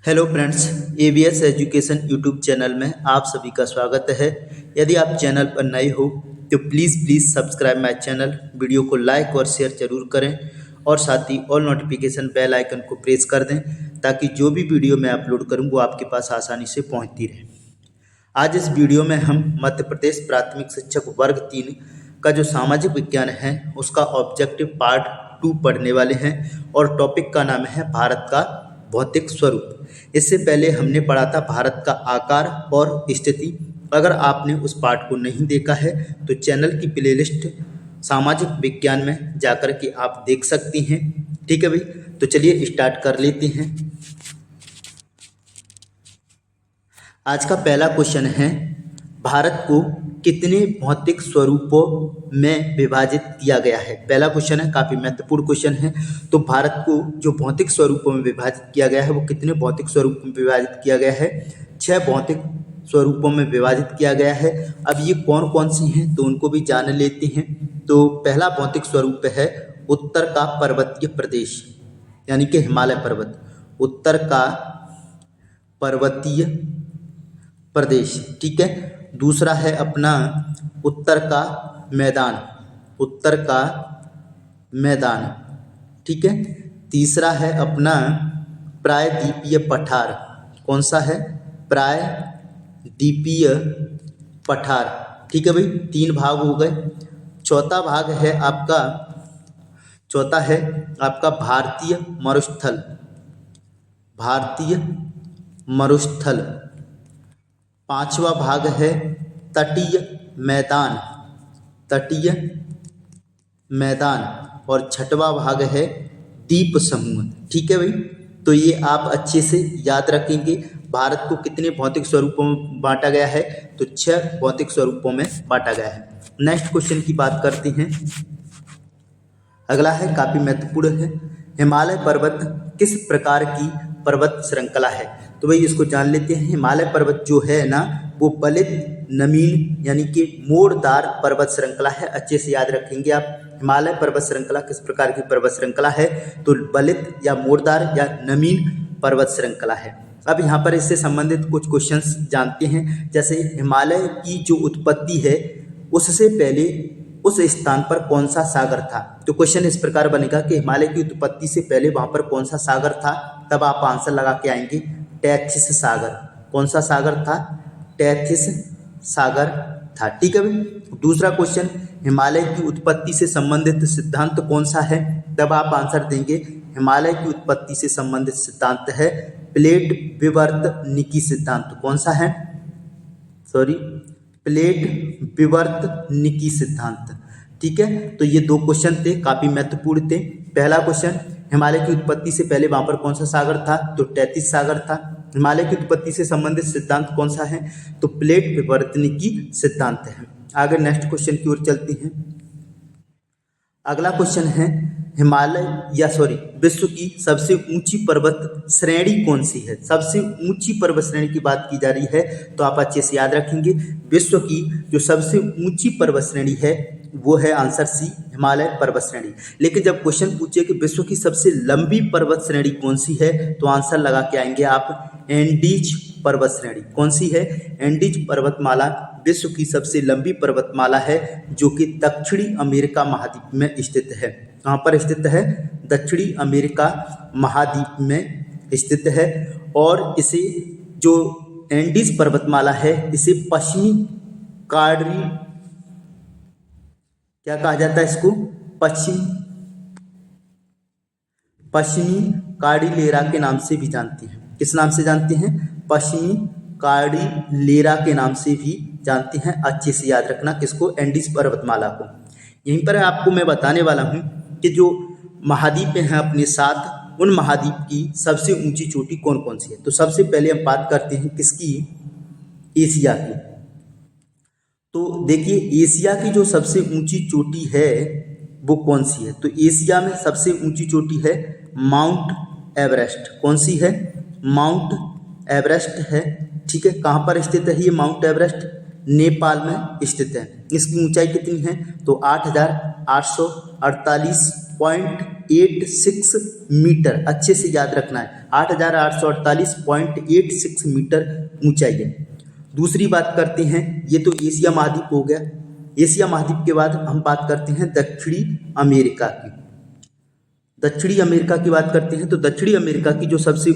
Hello friends, ABS education YouTube channel में आप सभी का स्वागत है। यदि आप चैनल पर नए हो तो please subscribe my channel, video को लाइक और शेयर जरूर करें और साथ ही ऑल नोटिफिकेशन बेल आइकन को प्रेस कर दें ताकि जो भी वीडियो मैं अपलोड करूं वो आपके पास आसानी से पहुंचती रहे। आज इस वीडियो में हम मध्य प्रदेश प्राथमिक शिक्षक वर्ग 3 का जो सामाजिक विज्ञान है उसका ऑब्जेक्टिव पार्ट 2 पढ़ने वाले हैं और टॉपिक का नाम है भारत का भौतिक स्वरूप। इससे पहले हमने पढ़ा था भारत का आकार और स्थिति। अगर आपने उस पार्ट को नहीं देखा है तो चैनल की प्लेलिस्ट सामाजिक विज्ञान में जाकर के आप देख सकती हैं। ठीक है भाई, तो चलिए स्टार्ट कर लेते हैं। आज का पहला क्वेश्चन है, भारत को कितने भौतिक स्वरूपों में विभाजित किया गया है। पहला क्वेश्चन है, काफ़ी महत्वपूर्ण क्वेश्चन है। तो भारत को जो भौतिक स्वरूपों में विभाजित किया गया है वो कितने भौतिक स्वरूपों में विभाजित किया गया है? 6 भौतिक स्वरूपों में विभाजित किया गया है। अब ये कौन कौन सी हैं तो उनको भी जान लेते हैं। तो पहला भौतिक स्वरूप है उत्तर का पर्वतीय प्रदेश, यानी कि हिमालय पर्वत। उत्तर का पर्वतीय प्रदेश, ठीक है। दूसरा है अपना उत्तर का मैदान, उत्तर का मैदान, ठीक है। तीसरा है अपना प्रायद्वीपीय पठार। कौन सा है? प्रायद्वीपीय पठार, ठीक है भाई। 3 भाग हो गए। चौथा भाग है आपका, चौथा है आपका भारतीय मरुस्थल, भारतीय मरुस्थल। 5वां भाग है तटीय मैदान, तटीय मैदान। और 6वां भाग है द्वीप समूह, ठीक है भाई। तो ये आप अच्छे से याद रखेंगे। भारत को कितने भौतिक स्वरूपों में बांटा गया है? तो 6 भौतिक स्वरूपों में बांटा गया है। नेक्स्ट क्वेश्चन की बात करते हैं। अगला है, काफी महत्वपूर्ण है, हिमालय पर्वत किस प्रकार की पर्वत श्रृंखला है? तो भाई इसको जान लेते हैं। हिमालय पर्वत जो है ना वो बलित नमीन यानी कि मोड़दार पर्वत श्रृंखला है। अच्छे से याद रखेंगे आप। हिमालय पर्वत श्रृंखला किस प्रकार की पर्वत श्रृंखला है? तो बलित या मोड़दार या नमीन पर्वत श्रृंखला है। अब यहाँ पर इससे संबंधित कुछ क्वेश्चंस जानते हैं। जैसे हिमालय की जो उत्पत्ति है उससे पहले उस स्थान पर कौन सा सागर था? तो क्वेश्चन इस प्रकार बनेगा कि हिमालय की उत्पत्ति से पहले वहां पर कौन सा सागर था? तब आप आंसर लगा के आएंगे टेथिस सागर। कौन सा सागर था? टेथिस सागर था, ठीक है भाई। दूसरा क्वेश्चन, हिमालय की उत्पत्ति से संबंधित सिद्धांत कौन सा है? तब आप आंसर देंगे हिमालय की उत्पत्ति से संबंधित सिद्धांत है प्लेट विवर्तनिकी सिद्धांत। कौन सा है? सॉरी, प्लेट विवर्तनिकी सिद्धांत, ठीक है। तो ये 2 क्वेश्चन थे, काफी महत्वपूर्ण थे। पहला क्वेश्चन, हिमालय की उत्पत्ति से पहले वहां पर कौन सा सागर था? तो टेथिस सागर था। हिमालय की उत्पत्ति से संबंधित सिद्धांत कौन सा है? तो प्लेट विवर्तनिकी सिद्धांत है। आगे नेक्स्ट क्वेश्चन की ओर चलते हैं। अगला क्वेश्चन है, विश्व की सबसे ऊंची पर्वत श्रेणी कौन सी है? सबसे ऊंची पर्वत श्रेणी की बात की जा रही है तो आप अच्छे से याद रखेंगे। विश्व की जो सबसे ऊंची पर्वत श्रेणी है वो है आंसर सी, हिमालय पर्वत श्रेणी। लेकिन जब क्वेश्चन पूछे कि विश्व की सबसे लंबी पर्वत श्रेणी कौन सी है तो आंसर लगा के आएंगे आप एंडीज पर्वत श्रेणी। कौन सी है? एंडीज पर्वतमाला विश्व की सबसे लंबी पर्वतमाला है जो कि दक्षिणी अमेरिका महाद्वीप में स्थित है। कहाँ पर स्थित है? दक्षिणी अमेरिका महाद्वीप में स्थित है। और इसे जो एंडीज पर्वतमाला है इसे पश्चिमी कार्डी, क्या कहा जाता है इसको? पश्चिमी कार्डिलेरा के नाम से भी जानते हैं। किस नाम से जानते हैं? पश्चिमी कार्डिलेरा के नाम से भी जानते हैं। अच्छे से याद रखना किसको? एंडीज पर्वतमाला को। यहीं पर आपको मैं बताने वाला हूं कि जो महाद्वीप हैं अपने साथ, उन महाद्वीप की सबसे ऊंची चोटी कौन कौन सी है। तो सबसे पहले हम बात करते हैं किसकी? एशिया की। तो देखिए एशिया की जो सबसे ऊंची चोटी है वो कौन सी है? तो एशिया में सबसे ऊंची चोटी है माउंट एवरेस्ट। कौन सी है? माउंट एवरेस्ट है, ठीक है। कहाँ पर स्थित है ये माउंट एवरेस्ट? नेपाल में स्थित है। इसकी ऊंचाई कितनी है? तो 8,848 8.86 मीटर, अच्छे से याद रखना है, 8,848.86 मीटर ऊंचाई है। दूसरी बात करते हैं, ये तो एशिया महाद्वीप हो गया। एशिया महाद्वीप के बाद हम बात करते हैं दक्षिणी अमेरिका की। दक्षिणी अमेरिका की बात करते हैं तो दक्षिणी अमेरिका की जो सबसे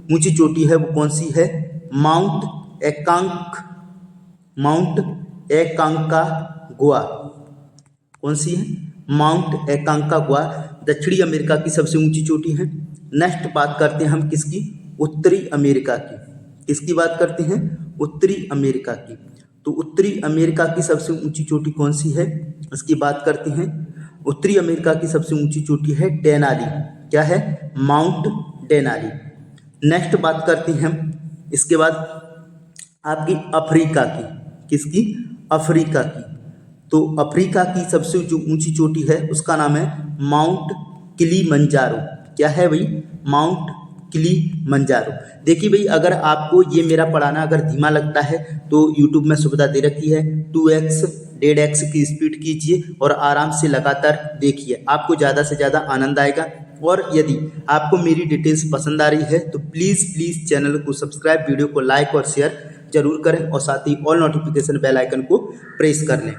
ऊंची चोटी है वो कौन सी है? माउंट एकांकागुआ। कौन सी है? माउंट एकांकागुआ दक्षिणी अमेरिका की सबसे ऊंची चोटी है। नेक्स्ट बात करते हैं हम किसकी? उत्तरी अमेरिका की। किसकी बात करते हैं? उत्तरी अमेरिका की। तो उत्तरी अमेरिका की सबसे ऊंची चोटी कौन सी है? इसकी बात करते हैं। उत्तरी अमेरिका की सबसे ऊंची चोटी है डेनाली। क्या है? Mount Denali. नेक्स्ट बात करते हैं हम इसके बाद आपकी अफ्रीका की। किसकी? अफ्रीका की। तो अफ्रीका की सबसे जो ऊंची चोटी है उसका नाम है माउंट किलीमंजारो। क्या है भाई? Mount Kilimanjaro. देखिए भाई, अगर आपको ये मेरा पढ़ाना अगर धीमा लगता है तो यूट्यूब में सुविधा दे रखी है 2x 1.5x की स्पीड कीजिए और आराम से लगातार देखिए, आपको ज़्यादा से ज़्यादा आनंद आएगा। और यदि आपको मेरी डिटेल्स पसंद आ रही है तो प्लीज़ चैनल को सब्सक्राइब, वीडियो को लाइक और शेयर जरूर करें और साथ ही ऑल नोटिफिकेशन बेल आइकन को प्रेस कर लें।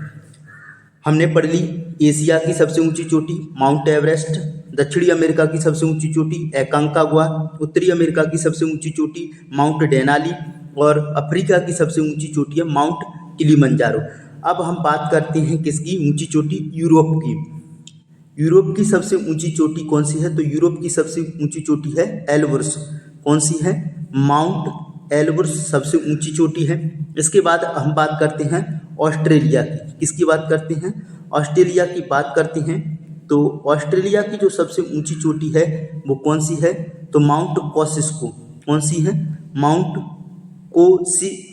हमने पढ़ ली एशिया की सबसे ऊंची चोटी माउंट एवरेस्ट, दक्षिणी अमेरिका की सबसे ऊंची चोटी एकांकागुआ, उत्तरी अमेरिका की सबसे ऊंची चोटी माउंट डेनाली और अफ्रीका की सबसे ऊंची चोटी है माउंट किलीमंजारो। अब हम बात करते हैं किसकी ऊंची चोटी? यूरोप की। यूरोप की सबसे ऊंची चोटी कौन सी है? तो यूरोप की सबसे ऊंची चोटी है एल्ब्रुस। कौन सी है? माउंट एल्ब्रुस सबसे ऊंची चोटी है। इसके बाद हम बात करते हैं ऑस्ट्रेलिया की। किसकी बात करते हैं? ऑस्ट्रेलिया की बात करते हैं। तो ऑस्ट्रेलिया की जो सबसे ऊंची चोटी है वो कौन सी है? तो माउंट कोसिस्को। कौन सी है? माउंट कोसिस्को।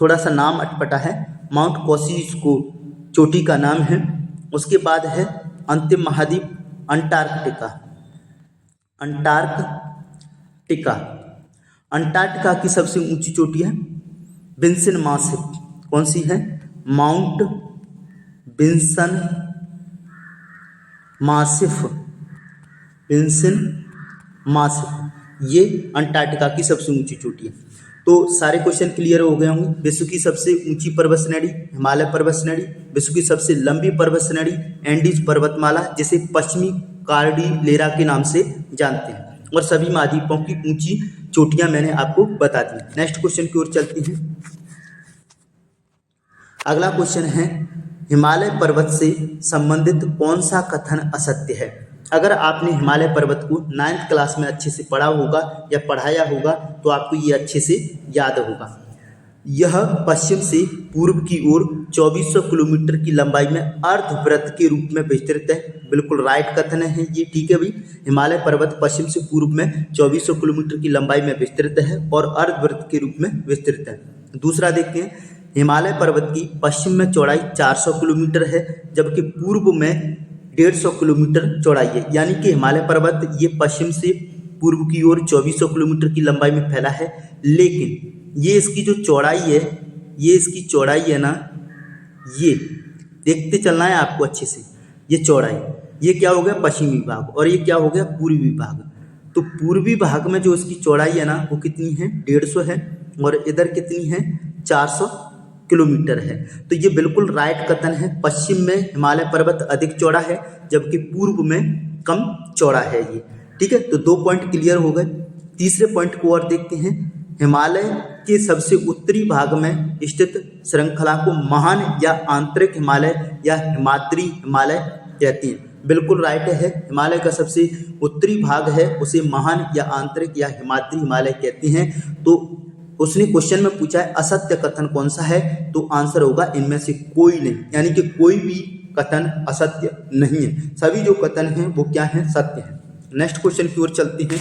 थोड़ा सा नाम अटपटा है, माउंट कोसिस्को चोटी का नाम है। उसके बाद है अंतिम महाद्वीप अंटार्कटिका। अंटार्कटिका की सबसे ऊंची चोटी है विंसन मासिफ। कौन सी है? Mount Vinson massif. ये अंटार्कटिका की सबसे ऊंची चोटी है। तो सारे क्वेश्चन क्लियर हो गए होंगे। विश्व की सबसे ऊंची पर्वत श्रेणी हिमालय पर्वत श्रेणी, विश्व की सबसे लंबी पर्वत श्रेणी एंडीज पर्वतमाला जिसे पश्चिमी कार्डिलेरा के नाम से जानते हैं, और सभी महाद्वीपों की ऊंची चोटियां मैंने आपको बता दी। नेक्स्ट क्वेश्चन की ओर चलते हैं। अगला क्वेश्चन है हिमालय पर्वत से संबंधित कौन सा कथन असत्य है? अगर आपने हिमालय पर्वत को 9th क्लास में अच्छे से पढ़ा होगा या पढ़ाया होगा तो आपको ये अच्छे से याद होगा। यह पश्चिम से पूर्व की ओर 2400 किलोमीटर की लंबाई में अर्धवृत्त के रूप में विस्तृत है। बिल्कुल राइट कथन है ये, ठीक है भाई। हिमालय पर्वत पश्चिम से पूर्व में 2400 किलोमीटर की लंबाई में विस्तृत है और अर्धवृत्त के रूप में विस्तृत है। दूसरा देखते हैं, हिमालय पर्वत की पश्चिम में चौड़ाई 400 किलोमीटर है जबकि पूर्व में 150 किलोमीटर चौड़ाई है। यानी कि हिमालय पर्वत ये पश्चिम से पूर्व की ओर 2400 किलोमीटर की लंबाई में फैला है, लेकिन ये इसकी जो चौड़ाई है, ये इसकी चौड़ाई है ना, ये देखते चलना है आपको अच्छे से। ये चौड़ाई, ये क्या हो गया? पश्चिमी भाग, और ये क्या हो गया? पूर्वी भाग। तो पूर्वी भाग में जो इसकी चौड़ाई है ना वो कितनी है? 150 है, और इधर कितनी है? 400 किलोमीटर है। तो ये बिल्कुल राइट कथन है। पश्चिम में हिमालय पर्वत अधिक चौड़ा है जबकि पूर्व में कम चौड़ा है ये, ठीक है। तो 2 पॉइंट क्लियर हो गए। तीसरे पॉइंट को और देखते हैं। हिमालय के सबसे उत्तरी भाग में स्थित श्रृंखला को महान या आंतरिक हिमालय या हिमाद्री हिमालय कहते हैं। बिल्कुल राइट है। हिमालय का सबसे उत्तरी भाग है उसे महान या आंतरिक या हिमाद्री हिमालय कहते हैं। तो उसने क्वेश्चन में पूछा है असत्य कथन कौन सा है, तो आंसर होगा इनमें से कोई नहीं, यानी कि कोई भी कथन असत्य नहीं है। सभी जो कथन हैं वो क्या है? सत्य है। नेक्स्ट क्वेश्चन की ओर चलते हैं।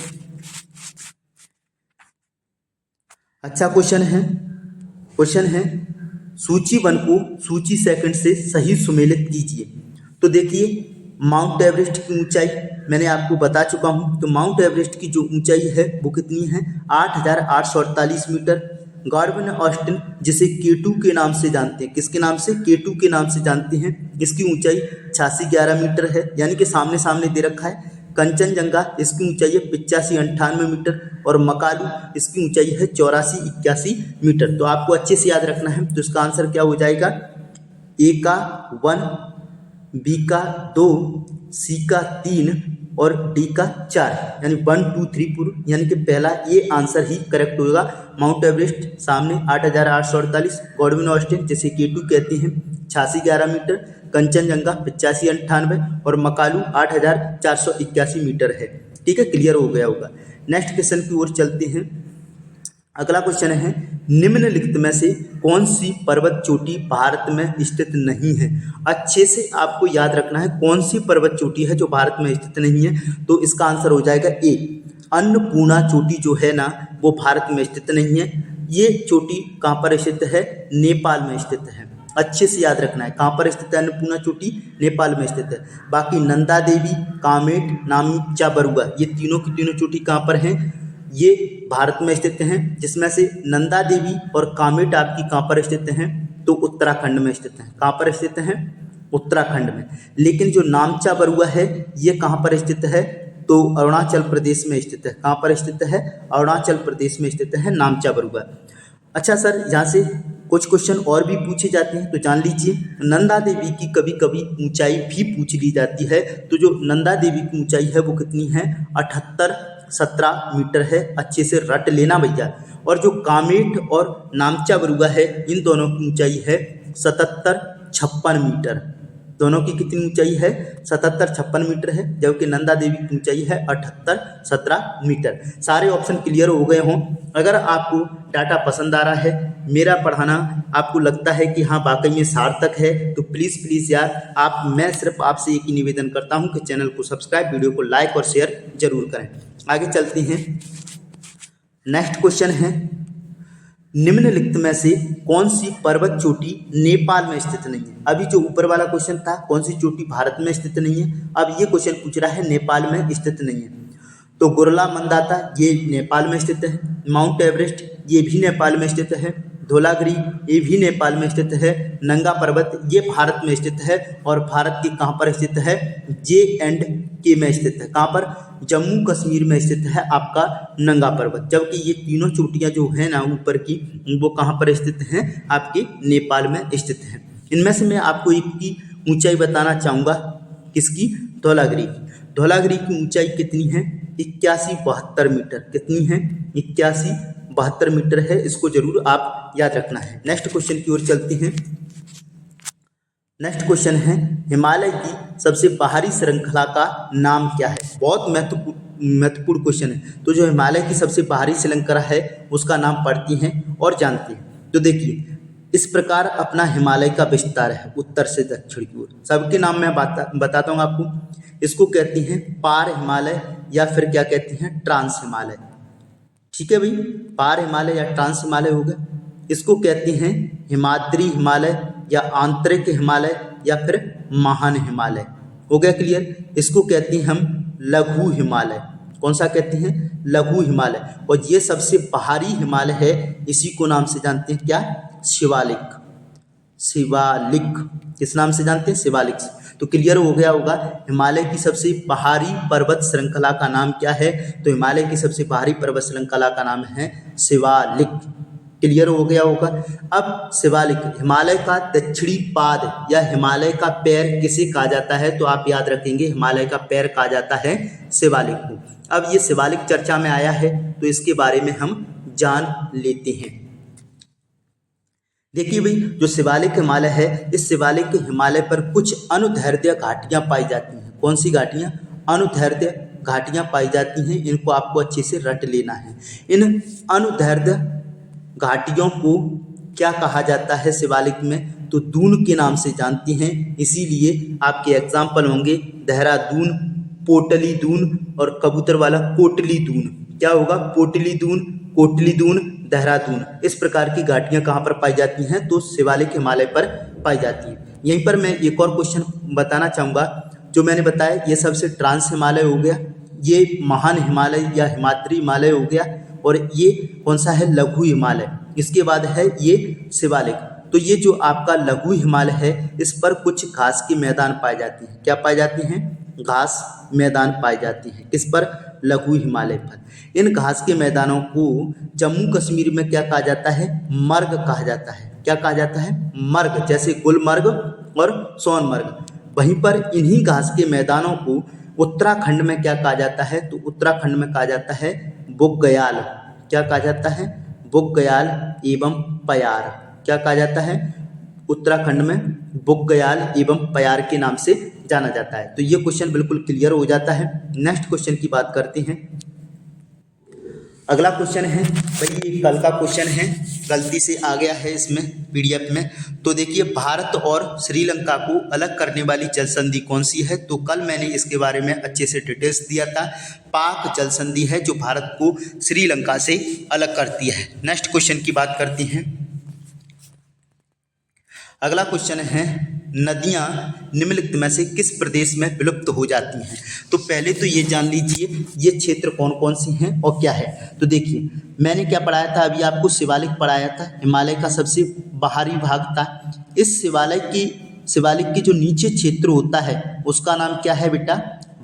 अच्छा क्वेश्चन है सूची 1 को सूची 2 से सही सुमेलित कीजिए। तो देखिए, माउंट एवरेस्ट की ऊंचाई मैंने आपको बता चुका हूं। तो माउंट एवरेस्ट की जो ऊंचाई है वो कितनी है? 8,848 मीटर। गॉडविन ऑस्टिन जिसे K2 के नाम से जानते हैं, किसके नाम से? K2 के नाम से जानते हैं, इसकी ऊंचाई 86-11 मीटर है, यानी कि सामने सामने दे रखा है। कंचनजंगा इसकी ऊंचाई है 85-98 मीटर और मकालू इसकी ऊंचाई है 84-81 मीटर। तो आपको अच्छे से याद रखना है। तो इसका आंसर क्या हो जाएगा, ए का 1, बी का 2, सी का 3 और डी का 4, यानी 1 2 3 4, यानी कि पहला ये आंसर ही करेक्ट होगा। माउंट एवरेस्ट सामने 8848, गॉडविन ऑस्टिन जिसे K2 कहते हैं 86-11 मीटर, कंचनजंगा 85-98 और मकालू 8481 मीटर है। ठीक है, क्लियर हो गया होगा। नेक्स्ट क्वेश्चन की ओर चलते हैं। अगला क्वेश्चन है, निम्नलिखित में से कौन सी पर्वत चोटी भारत में स्थित नहीं है। अच्छे से आपको याद रखना है कौन सी पर्वत चोटी है जो भारत में स्थित नहीं है। तो इसका आंसर हो जाएगा ए, अन्नपूर्णा चोटी जो है ना वो भारत में स्थित नहीं है। ये चोटी कहाँ पर स्थित है, नेपाल में स्थित है। अच्छे से याद रखना है कहाँ पर स्थित है अन्नपूर्णा चोटी, नेपाल में स्थित है। बाकी नंदा देवी, कामेट, नामचा बरुआ ये तीनों की तीनों चोटी कहाँ पर हैं, ये भारत में स्थित हैं। जिसमें से नंदा देवी और कामेट आपकी कहाँ पर स्थित हैं, तो उत्तराखंड में स्थित हैं। कहाँ पर स्थित हैं, उत्तराखंड में। लेकिन जो नामचा बरुआ है ये कहाँ पर स्थित है, तो अरुणाचल प्रदेश में स्थित है। कहाँ पर स्थित है, अरुणाचल प्रदेश में स्थित है नामचा बरुआ। अच्छा सर, यहाँ से कुछ क्वेश्चन और भी पूछे जाते हैं तो जान लीजिए। नंदा देवी की कभी कभी ऊंचाई भी पूछ ली जाती है। तो जो नंदा देवी की ऊंचाई है वो कितनी है, 78-17 मीटर है। अच्छे से रट लेना भैया। और जो कामेट और नामचा बरुआ है इन दोनों की ऊंचाई है 77-56 मीटर। दोनों की कितनी ऊंचाई है, 77-56 मीटर है, जबकि नंदा देवी की ऊंचाई है 78-17 मीटर। सारे ऑप्शन क्लियर हो गए हों। अगर आपको डाटा पसंद आ रहा है, मेरा पढ़ाना आपको लगता है कि हाँ वाकई में सार्थक है, तो प्लीज़ यार मैं सिर्फ आपसे एक ही निवेदन करता हूँ कि चैनल को सब्सक्राइब, वीडियो को लाइक और शेयर जरूर करें। आगे चलते हैं। नेक्स्ट क्वेश्चन है, निम्नलिखित में से कौन सी पर्वत चोटी नेपाल में स्थित नहीं है। अभी जो ऊपर वाला क्वेश्चन था कौन सी चोटी भारत में स्थित नहीं है, अब ये क्वेश्चन पूछ रहा है नेपाल में स्थित नहीं है। तो गुरला मंदाता ये नेपाल में स्थित है, माउंट एवरेस्ट ये भी नेपाल में स्थित है, धौलागिरी ये भी नेपाल में स्थित है, नंगा पर्वत ये भारत में स्थित है। और भारत के कहाँ पर स्थित है, J&K में स्थित है। कहाँ पर, जम्मू कश्मीर में स्थित है आपका नंगा पर्वत। जबकि ये तीनों चोटियाँ जो है ना ऊपर की वो कहाँ पर स्थित हैं, आपके नेपाल में स्थित हैं। इनमें से मैं आपको एक की ऊंचाई बताना चाहूँगा, किसकी, धौलागिरी की। धौलागिरी की ऊंचाई कितनी है, 81-72 मीटर। कितनी है, 81-72 मीटर है। इसको जरूर आप याद रखना है। नेक्स्ट क्वेश्चन की ओर चलते हैं। नेक्स्ट क्वेश्चन है, हिमालय की सबसे बाहरी श्रृंखला का नाम क्या है। बहुत महत्वपूर्ण क्वेश्चन है। तो जो हिमालय की सबसे बाहरी श्रृंखला है उसका नाम पढ़ती हैं और जानते हैं। तो देखिए, इस प्रकार अपना हिमालय का विस्तार है उत्तर से दक्षिण की ओर। सबके नाम मैं बताता हूँ आपको। इसको कहती हैं पार हिमालय या फिर क्या कहती हैं, ट्रांस हिमालय। ठीक है भाई, पार हिमालय या ट्रांस हिमालय हो गया। इसको कहते हैं हिमाद्री हिमालय या आंतरिक हिमालय या फिर महान हिमालय। हो गया क्लियर। इसको कहते हैं हम लघु हिमालय। कौन सा कहते हैं, लघु हिमालय। और ये सबसे बाहरी हिमालय है, इसी को नाम से जानते हैं क्या, शिवालिक। शिवालिक किस नाम से जानते हैं, शिवालिक। तो क्लियर हो गया होगा हिमालय की सबसे बाहरी पर्वत श्रृंखला का नाम क्या है। तो हिमालय की सबसे बाहरी पर्वत श्रृंखला का नाम है शिवालिक। क्लियर हो गया होगा। अब शिवालिक, हिमालय का दक्षिणी पाद या हिमालय का पैर किसे कहा जाता है, तो आप याद रखेंगे हिमालय का पैर कहा जाता है शिवालिक को। अब ये शिवालिक चर्चा में आया है तो इसके बारे में हम जान लेते हैं। देखिए भाई, जो शिवालिक हिमालय है, इस शिवालिक हिमालय पर कुछ अनुदैर्ध्य घाटियां पाई जाती हैं। कौन सी घाटियां, अनुदैर्ध्य घाटियां पाई जाती हैं। इनको आपको अच्छे से रट लेना है। इन अनुदैर्ध्य घाटियों को क्या कहा जाता है शिवालिक में, तो दून के नाम से जानते हैं। इसीलिए आपके एग्जाम्पल होंगे देहरादून, पोटली दून और कबूतर वाला कोटली दून। क्या होगा, पोटली दून, कोटली दून, देहरादून। इस प्रकार की घाटियां कहाँ पर पाई जाती हैं, तो शिवालिक हिमालय पर पाई जाती हैं। यहीं पर मैं एक और क्वेश्चन बताना चाहूँगा। जो मैंने बताया ये सबसे ट्रांस हिमालय हो गया, ये महान हिमालय या हिमाद्री हिमालय हो गया, और ये कौन सा है, लघु हिमालय। इसके बाद है ये शिवालिक। तो ये जो आपका लघु हिमालय है इस पर कुछ घास के मैदान पाए जाते हैं। क्या पाए जाते हैं? घास मैदान पाए जाते हैं। किस पर? लघु हिमालय पर। इन घास के मैदानों को जम्मू कश्मीर में क्या कहा जाता है? मर्ग कहा जाता है। क्या कहा जाता है? मर्ग। जैसे गुलमर्ग और सोनमर्ग। वहीं पर इन्हीं घास के मैदानों को उत्तराखंड में क्या कहा जाता है? तो उत्तराखंड में कहा जाता है बुग्गयाल। क्या कहा जाता है? बुग्गयाल एवं पयार। क्या कहा जाता है? उत्तराखंड में बुग्गयाल एवं पयार के नाम से जाना जाता है। तो ये क्वेश्चन बिल्कुल क्लियर हो जाता है। नेक्स्ट क्वेश्चन की बात करते हैं। अगला क्वेश्चन है भाई, ये कल का क्वेश्चन है, गलती से आ गया है इसमें पीडीएफ में। तो देखिए, भारत और श्रीलंका को अलग करने वाली जल संधि कौन सी है? तो कल मैंने इसके बारे में अच्छे से डिटेल्स दिया था। पाक जल संधि है जो भारत को श्रीलंका से अलग करती है। नेक्स्ट क्वेश्चन की बात करते हैं। अगला क्वेश्चन है, नदियां निम्नलिखित में से किस प्रदेश में विलुप्त हो जाती हैं? तो पहले तो ये जान लीजिए ये क्षेत्र कौन कौन से हैं और क्या है। तो देखिए, मैंने क्या पढ़ाया था अभी आपको? शिवालिक पढ़ाया था। हिमालय का सबसे बाहरी भाग था। इस शिवालिक की जो नीचे क्षेत्र होता है उसका नाम क्या है बेटा?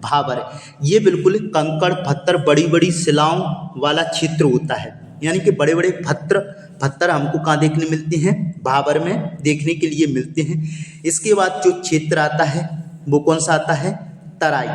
भाबर। ये बिल्कुल कंकड़ पत्थर बड़ी बड़ी शिलाओं वाला क्षेत्र होता है। यानी कि बड़े बड़े पत्थर हमको कहाँ देखने मिलते हैं? भाबर में देखने के लिए मिलते हैं। इसके बाद जो क्षेत्र आता है वो कौन सा आता है? तराई।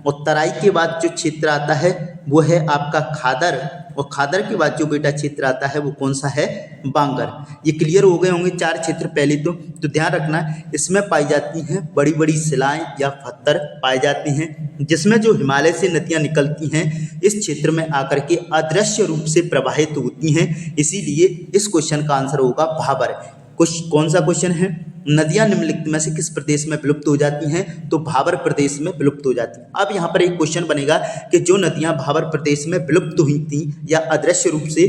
और तराई के बाद जो क्षेत्र आता है वो है आपका खादर। और खादर के बाद जो बेटा क्षेत्र आता है वो कौन सा है? बांगर। ये क्लियर हो गए होंगे चार क्षेत्र पहले तो ध्यान रखना, इसमें पाई जाती हैं बड़ी बड़ी शिलाएं या पत्थर पाए जाते हैं, जिसमें जो हिमालय से नदियां निकलती हैं इस क्षेत्र में आकर के अदृश्य रूप से प्रवाहित होती हैं। इसीलिए इस क्वेश्चन का आंसर होगा भाबर। कौन सा क्वेश्चन है? नदियां निम्नलिखित में से किस प्रदेश में विलुप्त हो जाती हैं? तो भाबर प्रदेश में विलुप्त हो जाती हैं। अब यहाँ पर एक क्वेश्चन बनेगा कि जो नदियां भाबर प्रदेश में विलुप्त हुई थी या अदृश्य रूप से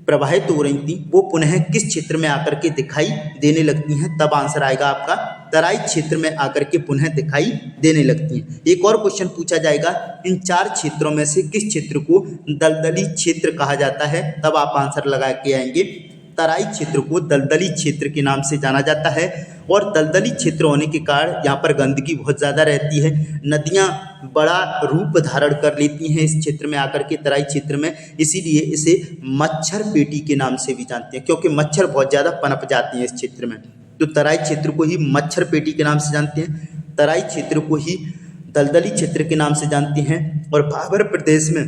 प्रवाहित हो रही थी वो पुनः किस क्षेत्र में आकर के दिखाई देने लगती हैं? तब आंसर आएगा आपका तराई क्षेत्र में आकर के पुनः दिखाई देने लगती हैं। एक और क्वेश्चन पूछा जाएगा, इन चार क्षेत्रों में से किस क्षेत्र को दलदली क्षेत्र कहा जाता है? तब आप आंसर लगा के आएंगे तराई क्षेत्र को दलदली क्षेत्र के नाम से जाना जाता है। और दलदली क्षेत्र होने के कारण यहाँ पर गंदगी बहुत ज़्यादा रहती है। नदियाँ बड़ा रूप धारण कर लेती हैं इस क्षेत्र में आकर के, तराई क्षेत्र में। इसीलिए इसे मच्छर पेटी के नाम से भी जानते हैं, क्योंकि मच्छर बहुत ज़्यादा पनप जाते हैं इस क्षेत्र में। तो तराई क्षेत्र को ही मच्छर पेटी के नाम से जानते हैं, तराई क्षेत्र को ही दलदली क्षेत्र के नाम से जानते हैं। और भाबर प्रदेश में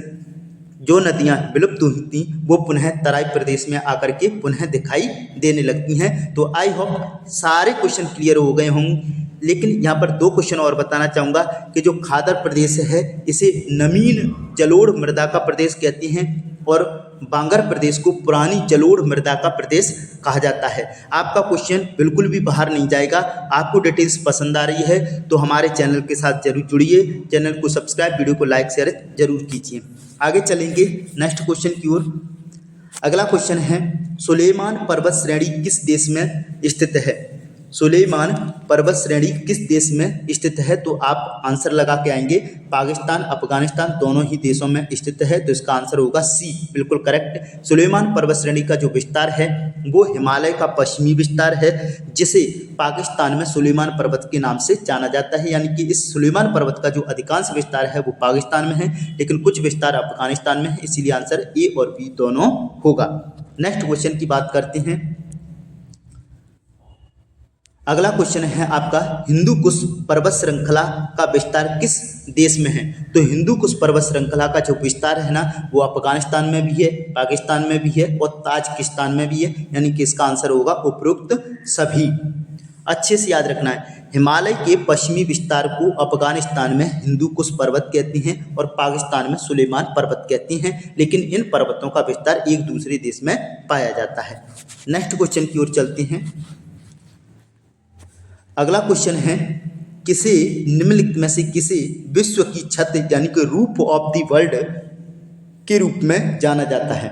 जो नदियां विलुप्त हुई थी वो पुनः तराई प्रदेश में आकर के पुनः दिखाई देने लगती हैं। तो आई होप सारे क्वेश्चन क्लियर हो गए होंगे। लेकिन यहाँ पर दो क्वेश्चन और बताना चाहूँगा कि जो खादर प्रदेश है इसे नमीन जलोढ़ मृदा का प्रदेश कहते हैं और बांगर प्रदेश को पुरानी जलोढ़ मृदा का प्रदेश कहा जाता है। आपका क्वेश्चन बिल्कुल भी बाहर नहीं जाएगा। आपको डिटेल्स पसंद आ रही है तो हमारे चैनल के साथ जरूर जुड़िए, चैनल को सब्सक्राइब, वीडियो को लाइक शेयर जरूर कीजिए। आगे चलेंगे नेक्स्ट क्वेश्चन की ओर। अगला क्वेश्चन है, सुलेमान पर्वत श्रेणी किस देश में स्थित है? सुलेमान पर्वत श्रेणी किस देश में स्थित है? तो आप आंसर लगा के आएंगे पाकिस्तान, अफगानिस्तान दोनों ही देशों में स्थित है। तो इसका आंसर होगा सी, बिल्कुल करेक्ट। सुलेमान पर्वत श्रेणी का जो विस्तार है वो हिमालय का पश्चिमी विस्तार है, जिसे पाकिस्तान में सुलेमान पर्वत के नाम से जाना जाता है। यानी कि इस सुलेमान पर्वत का जो अधिकांश विस्तार है वो पाकिस्तान में है, लेकिन कुछ विस्तार अफगानिस्तान में है। इसीलिए आंसर ए और बी दोनों होगा। नेक्स्ट क्वेश्चन की बात करते हैं। अगला क्वेश्चन है आपका, हिंदू कुश पर्वत श्रृंखला का विस्तार किस देश में है? तो हिंदू कुश पर्वत श्रृंखला का जो विस्तार है ना वो अफगानिस्तान में भी है, पाकिस्तान में भी है और ताजिकिस्तान में भी है। यानी कि इसका आंसर होगा उपरोक्त सभी। अच्छे से याद रखना है, हिमालय के पश्चिमी विस्तार को अफगानिस्तान में हिंदू कुश पर्वत कहते हैं और पाकिस्तान में सुलेमान पर्वत कहते हैं, लेकिन इन पर्वतों का विस्तार एक दूसरे देश में पाया जाता है। नेक्स्ट क्वेश्चन की ओर चलते हैं। अगला क्वेश्चन है, किसे निम्नलिखित में से किसे विश्व की छत यानी कि रूफ ऑफ द वर्ल्ड के रूप में जाना जाता है?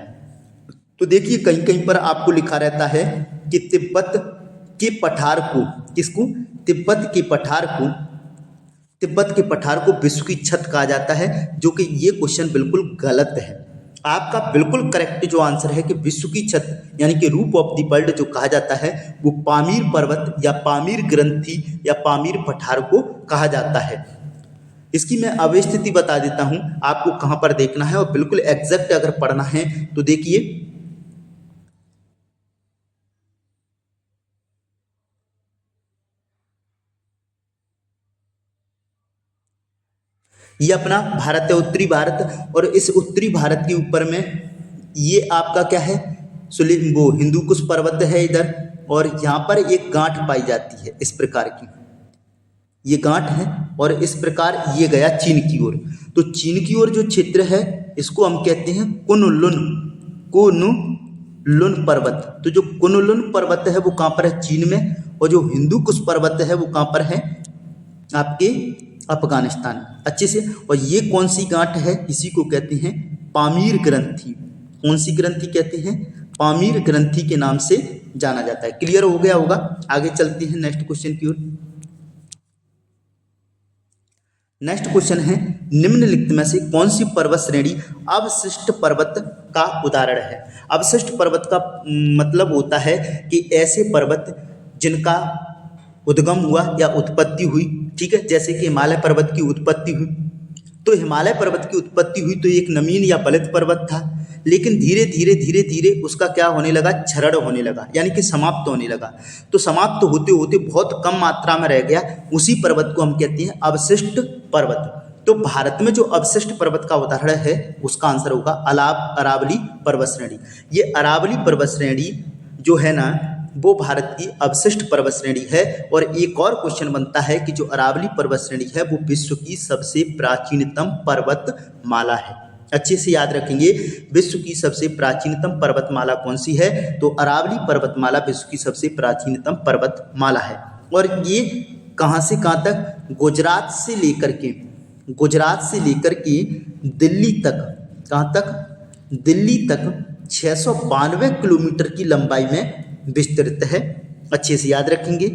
तो देखिए कहीं कहीं पर आपको लिखा रहता है कि तिब्बत के पठार को, किसको? तिब्बत के पठार को विश्व की छत कहा जाता है, जो कि ये क्वेश्चन बिल्कुल गलत है। आपका बिल्कुल करेक्ट जो आंसर है कि विश्व की छत यानी कि रूप ऑफ द वर्ल्ड जो कहा जाता है वो पामीर पर्वत या पामीर ग्रंथि या पामीर पठार को कहा जाता है। इसकी मैं अवस्थिति बता देता हूं आपको कहां पर देखना है और बिल्कुल एग्जैक्ट अगर पढ़ना है तो देखिए, ये अपना भारत है, उत्तरी भारत, और इस उत्तरी भारत के ऊपर में ये आपका क्या है, वो हिंदुकुश पर्वत है इधर, और यहाँ पर एक गांठ पाई जाती है इस प्रकार की, ये गांठ है, और इस प्रकार ये गया चीन की ओर। तो चीन की ओर जो क्षेत्र है इसको हम कहते हैं कुनलुन, कुनलुन पर्वत। तो जो कुनलुन पर्वत है वो कहाँ पर है, चीन में, और जो हिंदुकुश पर्वत है वो कहाँ पर है, आपके अफगानिस्तान में। अच्छे से, और ये कौन सी गांठ है, इसी को कहते हैं पामीर ग्रंथि। कौन सी ग्रंथि कहते हैं, पामीर ग्रंथि के नाम से जाना जाता है। क्लियर हो गया होगा। आगे चलते हैं नेक्स्ट क्वेश्चन की ओर। नेक्स्ट क्वेश्चन है, निम्नलिखित में से कौन सी पर्वत श्रेणी अवशिष्ट पर्वत का उदाहरण है। अवशिष्ट पर्वत का मतलब होता है कि ऐसे पर्वत जिनका उद्गम हुआ या उत्पत्ति हुई, ठीक है, जैसे कि हिमालय पर्वत की उत्पत्ति हुई। तो हिमालय पर्वत की उत्पत्ति हुई तो एक नमीन या बलित पर्वत था, लेकिन धीरे धीरे धीरे धीरे उसका क्या होने लगा, क्षरण होने लगा, यानी कि समाप्त होने लगा। तो समाप्त होते होते बहुत कम मात्रा में रह गया, उसी पर्वत को हम कहते हैं अवशिष्ट पर्वत। तो भारत में जो अवशिष्ट पर्वत का उदाहरण है उसका आंसर होगा अरावली पर्वत श्रेणी। ये अरावली पर्वत श्रेणी जो है ना वो भारत की अवशिष्ट पर्वत श्रेणी है। और एक और क्वेश्चन बनता है कि जो अरावली पर्वत श्रेणी है वो विश्व की सबसे प्राचीनतम पर्वतमाला है। अच्छे से याद रखेंगे, विश्व की सबसे प्राचीनतम पर्वतमाला कौन सी है, तो अरावली पर्वतमाला विश्व की सबसे प्राचीनतम पर्वतमाला है। और ये कहाँ से कहाँ तक, गुजरात से लेकर के दिल्ली तक, कहाँ तक, दिल्ली तक 692 किलोमीटर की लंबाई में विस्तृत है। अच्छे से याद रखेंगे।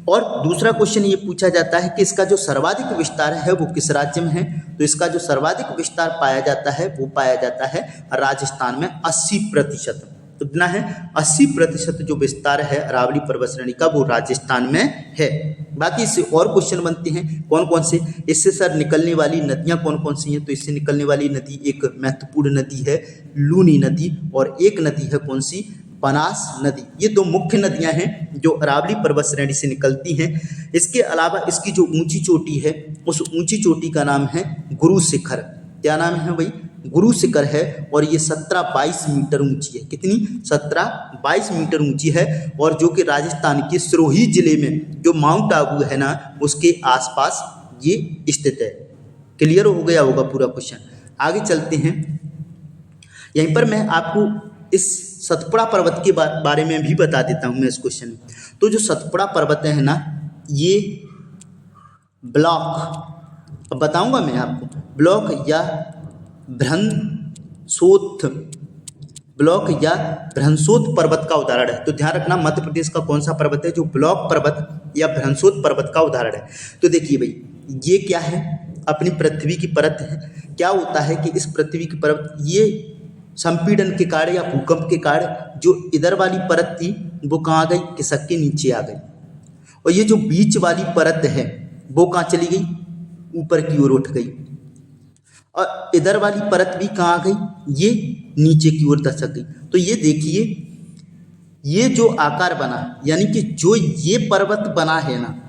और दूसरा क्वेश्चन ये पूछा जाता है कि इसका जो सर्वाधिक विस्तार है वो किस राज्य में है, तो इसका जो सर्वाधिक विस्तार पाया जाता है वो पाया जाता है राजस्थान में 80%। कितना है, 80% जो विस्तार है अरावली पर्वत श्रेणी का वो राजस्थान में है। बाकी इससे और क्वेश्चन बनते हैं, कौन कौन से, इससे सर निकलने वाली नदियां कौन कौन सी हैं, तो इससे निकलने वाली नदी एक महत्वपूर्ण नदी है लूनी नदी, और एक नदी है कौन सी, बनास नदी। ये दो मुख्य नदियां हैं जो अरावली पर्वत श्रेणी से निकलती हैं। इसके अलावा इसकी जो ऊंची चोटी है उस ऊंची चोटी का नाम है गुरु शिखर। क्या नाम है भाई, गुरु शिखर है, और ये 17-22 मीटर ऊंची है। कितनी, 17-22 मीटर ऊंची है, और जो कि राजस्थान के सिरोही जिले में जो माउंट आबू है ना उसके आसपास ये स्थित है। क्लियर हो गया होगा पूरा क्वेश्चन। आगे चलते हैं, यहीं पर मैं आपको इस सतपुड़ा पर्वत के बारे में भी बता देता हूँ मैं इस क्वेश्चन में। तो जो सतपुड़ा पर्वत है ना, ये ब्लॉक, अब बताऊंगा मैं आपको, ब्लॉक या भ्रंशोत पर्वत का उदाहरण है। तो ध्यान रखना, मध्य प्रदेश का कौन सा पर्वत है जो ब्लॉक पर्वत या भ्रंशोत पर्वत का उदाहरण है। तो देखिए भाई, ये क्या है, अपनी पृथ्वी की परत है। क्या होता है कि इस पृथ्वी की परत, ये संपीड़न के कारण या भूकंप के कारण जो इधर वाली परत थी वो कहाँ आ गई, खिसक के नीचे आ गई, और ये जो बीच वाली परत है वो कहाँ चली गई, ऊपर की ओर उठ गई, और इधर वाली परत भी कहाँ आ गई, ये नीचे की ओर धसक गई। तो ये देखिए, ये जो आकार बना, यानी कि जो ये पर्वत बना है ना,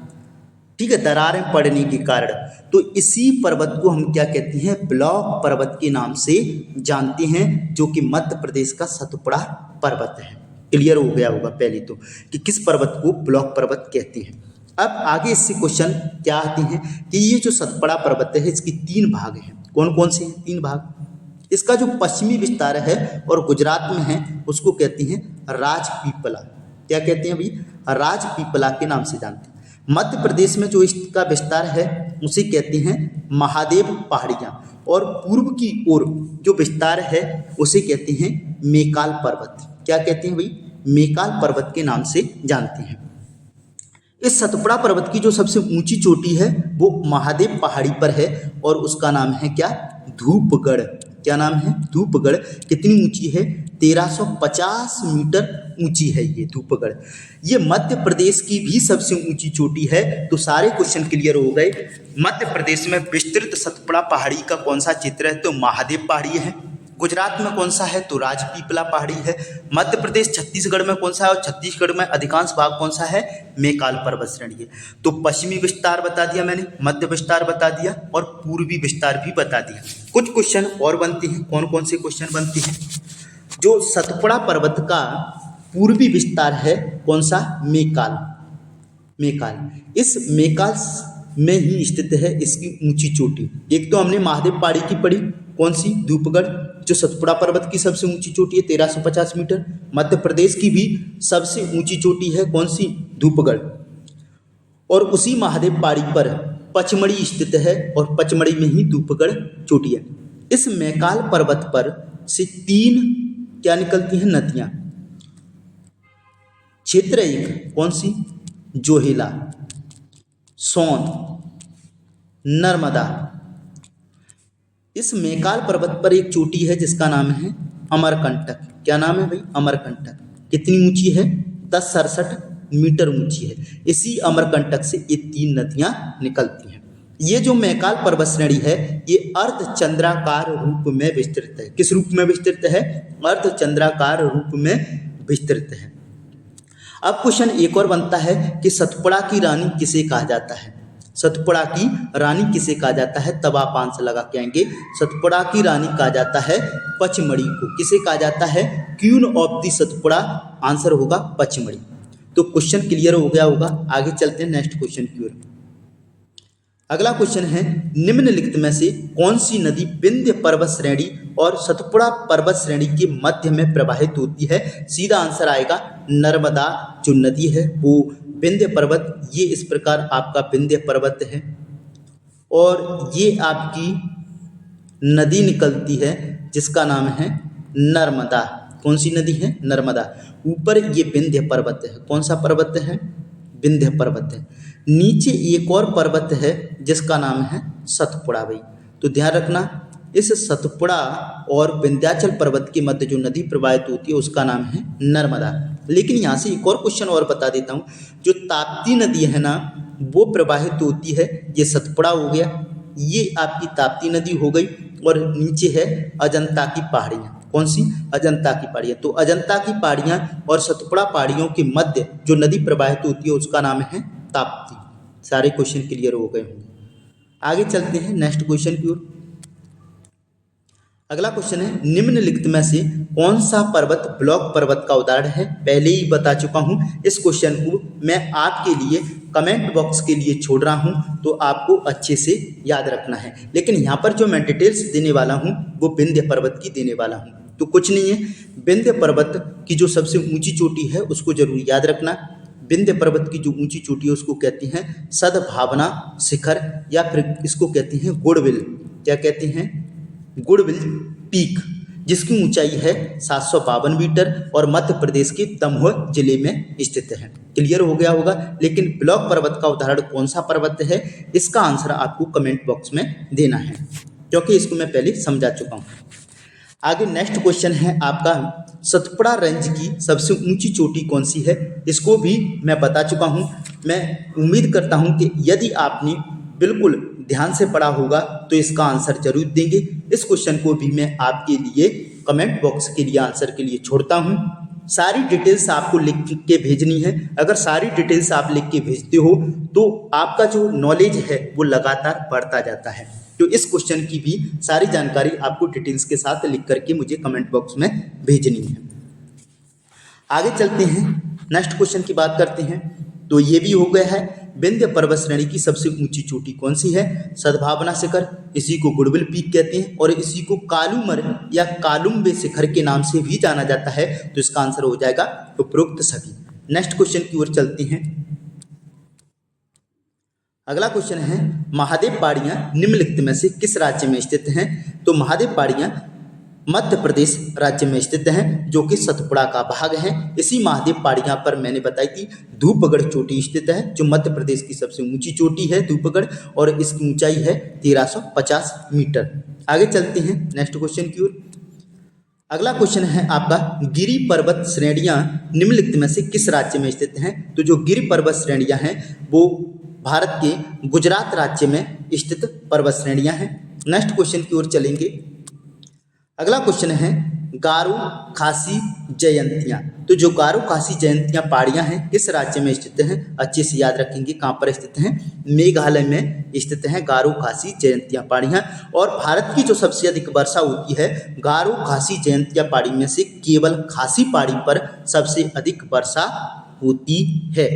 ठीक है, दरारें पड़ने के कारण, तो इसी पर्वत को हम क्या कहते हैं, ब्लॉक पर्वत के नाम से जानते हैं, जो कि मध्य प्रदेश का सतपुड़ा पर्वत है। क्लियर हो गया होगा पहले तो कि किस पर्वत को ब्लॉक पर्वत कहते हैं। अब आगे इससे क्वेश्चन क्या आते हैं कि ये जो सतपुड़ा पर्वत है इसकी 3 भाग हैं। कौन कौन से हैं 3 भाग। इसका जो पश्चिमी विस्तार है और गुजरात में है उसको कहते हैं राजपीपला। क्या कहते हैं भाई, राजपीपला के नाम से जानते हैं। मध्य प्रदेश में जो इसका विस्तार है उसे कहते हैं महादेव पहाड़ियाँ, और पूर्व की ओर जो विस्तार है उसे कहते हैं मेकाल पर्वत। क्या कहते हैं भाई, मेकाल पर्वत के नाम से जानते हैं। इस सतपुड़ा पर्वत की जो सबसे ऊंची चोटी है वो महादेव पहाड़ी पर है, और उसका नाम है क्या, धूपगढ़। क्या नाम है? धूपगढ़। कितनी ऊंची है? 1350 मीटर ऊंची है ये धूपगढ़। ये मध्य प्रदेश की भी सबसे ऊंची चोटी है। तो सारे क्वेश्चन क्लियर हो गए। मध्य प्रदेश में विस्तृत सतपुड़ा पहाड़ी का कौन सा क्षेत्र है? तो महादेव पहाड़ी है। गुजरात में कौन सा है? तो राजपीपला पहाड़ी है। मध्य प्रदेश छत्तीसगढ़ में कौन सा है? और छत्तीसगढ़ में अधिकांश भाग कौन सा है? मैकाल पर्वत श्रेणी है। तो पश्चिमी विस्तार बता दिया मैंने, मध्य विस्तार बता दिया और पूर्वी विस्तार भी बता दिया। कुछ क्वेश्चन और बनते हैं। कौन कौन से क्वेश्चन बनते हैं? जो सतपुड़ा पर्वत का पूर्वी विस्तार है कौन सा? मैकाल। मैकाल, इस मैकाल में ही स्थित है इसकी ऊंची चोटी। एक तो हमने महादेव पहाड़ी की पढ़ी, कौन सी? धूपगढ़, जो सतपुड़ा पर्वत की सबसे ऊंची चोटी है 1350 मीटर। मध्य प्रदेश की भी सबसे ऊंची चोटी है कौन सी? धूपगढ़। और उसी महादेव पहाड़ी पर पचमढ़ी स्थित है और पचमढ़ी में ही धूपगढ़ चोटी है। इस मैकाल पर्वत पर से 3 क्या निकलती हैं? नदियां। क्षेत्र 1 कौन सी? जोहेला, सोन, नर्मदा। इस मैकाल पर्वत पर एक चोटी है जिसका नाम है अमरकंटक। क्या नाम है भाई? अमरकंटक। कितनी ऊंची है? 1067 मीटर ऊंची है। इसी अमरकंटक से ये 3 नदियां निकलती हैं। ये जो मैकाल पर्वत श्रेणी है ये अर्धचंद्राकार रूप में विस्तृत है। किस रूप में विस्तृत है? अर्धचंद्राकार रूप में विस्तृत है। अब क्वेश्चन एक और बनता है कि सतपुड़ा की रानी किसे कहा जाता है? सतपुड़ा की रानी किसे कहा जाता है? तब आप आंसर लगा के आएंगे। सतपुड़ा की रानी कहा जाता है पचमढ़ी को। किसे कहा जाता है? Queen of the Satpura. Answer होगा पचमढ़ी। तो क्वेश्चन क्लियर हो गया होगा। आगे चलते हैं नेक्स्ट क्वेश्चन की ओर। अगला क्वेश्चन है, निम्नलिखित में से कौन सी नदी विंध्य पर्वत श्रेणी और सतपुड़ा पर्वत श्रेणी के मध्य में प्रवाहित होती है? सीधा आंसर आएगा नर्मदा जो नदी है वो विंध्य पर्वत, ये इस प्रकार आपका विंध्य पर्वत है और ये आपकी नदी निकलती है जिसका नाम है नर्मदा। कौन सी नदी है? नर्मदा। ऊपर ये विंध्य पर्वत है। कौन सा पर्वत है? विंध्य पर्वत है। नीचे एक और पर्वत है जिसका नाम है सतपुड़ा भाई। तो ध्यान रखना, इस सतपुड़ा और विंध्याचल पर्वत के मध्य जो नदी प्रवाहित होती है उसका नाम है नर्मदा। लेकिन यहाँ से एक और क्वेश्चन और बता देता हूँ। जो ताप्ती नदी है ना वो प्रवाहित होती है, ये सतपुड़ा हो गया, ये आपकी ताप्ती नदी हो गई और नीचे है अजंता की पहाड़ियाँ। कौन सी? अजंता की पहाड़ियाँ। तो अजंता की पहाड़ियाँ और सतपुड़ा पहाड़ियों के मध्य जो नदी प्रवाहित होती है उसका नाम है ताप्ती। सारे क्वेश्चन क्लियर हो गए होंगे। आगे चलते हैं नेक्स्ट क्वेश्चन की ओर। अगला क्वेश्चन है, निम्नलिखित में से कौन सा पर्वत ब्लॉक पर्वत का उदाहरण है? पहले ही बता चुका हूं। इस क्वेश्चन को मैं आपके लिए कमेंट बॉक्स के लिए छोड़ रहा हूं तो आपको अच्छे से याद रखना है। लेकिन यहाँ पर जो मैं डिटेल्स देने वाला हूं वो विंध्य पर्वत की देने वाला हूं। तो कुछ नहीं है, विंध्य पर्वत की जो सबसे ऊंची चोटी है उसको जरूर याद रखना। विंध्य पर्वत की जो ऊंची चोटी है उसको कहती हैं सद्भावना शिखर या फिर इसको कहती हैं गुडविल। क्या कहते हैं? गुडविल पीक, जिसकी ऊंचाई है 752 मीटर और मध्य प्रदेश के दमोह जिले में स्थित है। क्लियर हो गया होगा। लेकिन ब्लॉक पर्वत का उदाहरण कौन सा पर्वत है इसका आंसर आपको कमेंट बॉक्स में देना है, क्योंकि इसको मैं पहले समझा चुका हूँ। आगे नेक्स्ट क्वेश्चन है आपका, सतपुड़ा रेंज की सबसे ऊंची चोटी कौन सी है? इसको भी मैं बता चुका हूँ। मैं उम्मीद करता हूँ कि यदि आपने बिल्कुल ध्यान से पढ़ा होगा तो इसका आंसर जरूर देंगे। इस क्वेश्चन को भी मैं आपके लिए कमेंट बॉक्स के लिए आंसर के लिए छोड़ता हूँ। सारी डिटेल्स आपको लिख के भेजनी है। अगर सारी डिटेल्स आप लिख के भेजते हो तो आपका जो नॉलेज है वो लगातार बढ़ता जाता है। तो इस क्वेश्चन की भी सारी जानकारी आपको डिटेल्स के साथ लिख करके मुझे कमेंट बॉक्स में भेजनी है। आगे चलते हैं, नेक्स्ट क्वेश्चन की बात करते हैं। तो ये भी हो गया है, विंध्य पर्वत श्रेणी की सबसे ऊंची चोटी कौन सी है? सद्भावना शिखर, इसी को गुडविल पीक कहते हैं और इसी को कालूमर या कालुम्बे शिखर के नाम से भी जाना जाता है। तो इसका आंसर हो जाएगा उपरोक्त सभी। नेक्स्ट क्वेश्चन की ओर चलते हैं। अगला क्वेश्चन है, महादेव पहाड़ियाँ निम्नलिखित में से किस राज्य में स्थित हैं? तो महादेव पहाड़ियाँ मध्य प्रदेश राज्य में स्थित हैं, जो कि सतपुड़ा का भाग है। इसी महादेव पहाड़ियाँ पर मैंने बताई थी धूपगढ़ चोटी स्थित है, जो मध्य प्रदेश की सबसे ऊंची चोटी है धूपगढ़, और इसकी ऊंचाई है 1350 मीटर। आगे चलते हैं नेक्स्ट क्वेश्चन की ओर। अगला क्वेश्चन है आपका, गिरि पर्वत श्रेणियां निम्नलिखित में से किस राज्य में स्थित हैं? तो जो गिरि पर्वत श्रेणियां हैं वो भारत के गुजरात राज्य में स्थित पर्वत श्रेणियां हैं। नेक्स्ट क्वेश्चन की ओर चलेंगे। अगला क्वेश्चन है गारो खासी जयंतियाँ। तो जो गारो खासी जयंतियाँ पहाड़ियाँ हैं किस राज्य में स्थित हैं? अच्छे से याद रखेंगे कहाँ पर स्थित हैं, मेघालय में स्थित हैं गारो खासी जयंतियाँ पहाड़ियाँ। और भारत की जो सबसे अधिक वर्षा होती है गारो खासी जयंतियाँ पहाड़ी में से केवल खासी पहाड़ी पर सबसे अधिक वर्षा होती है।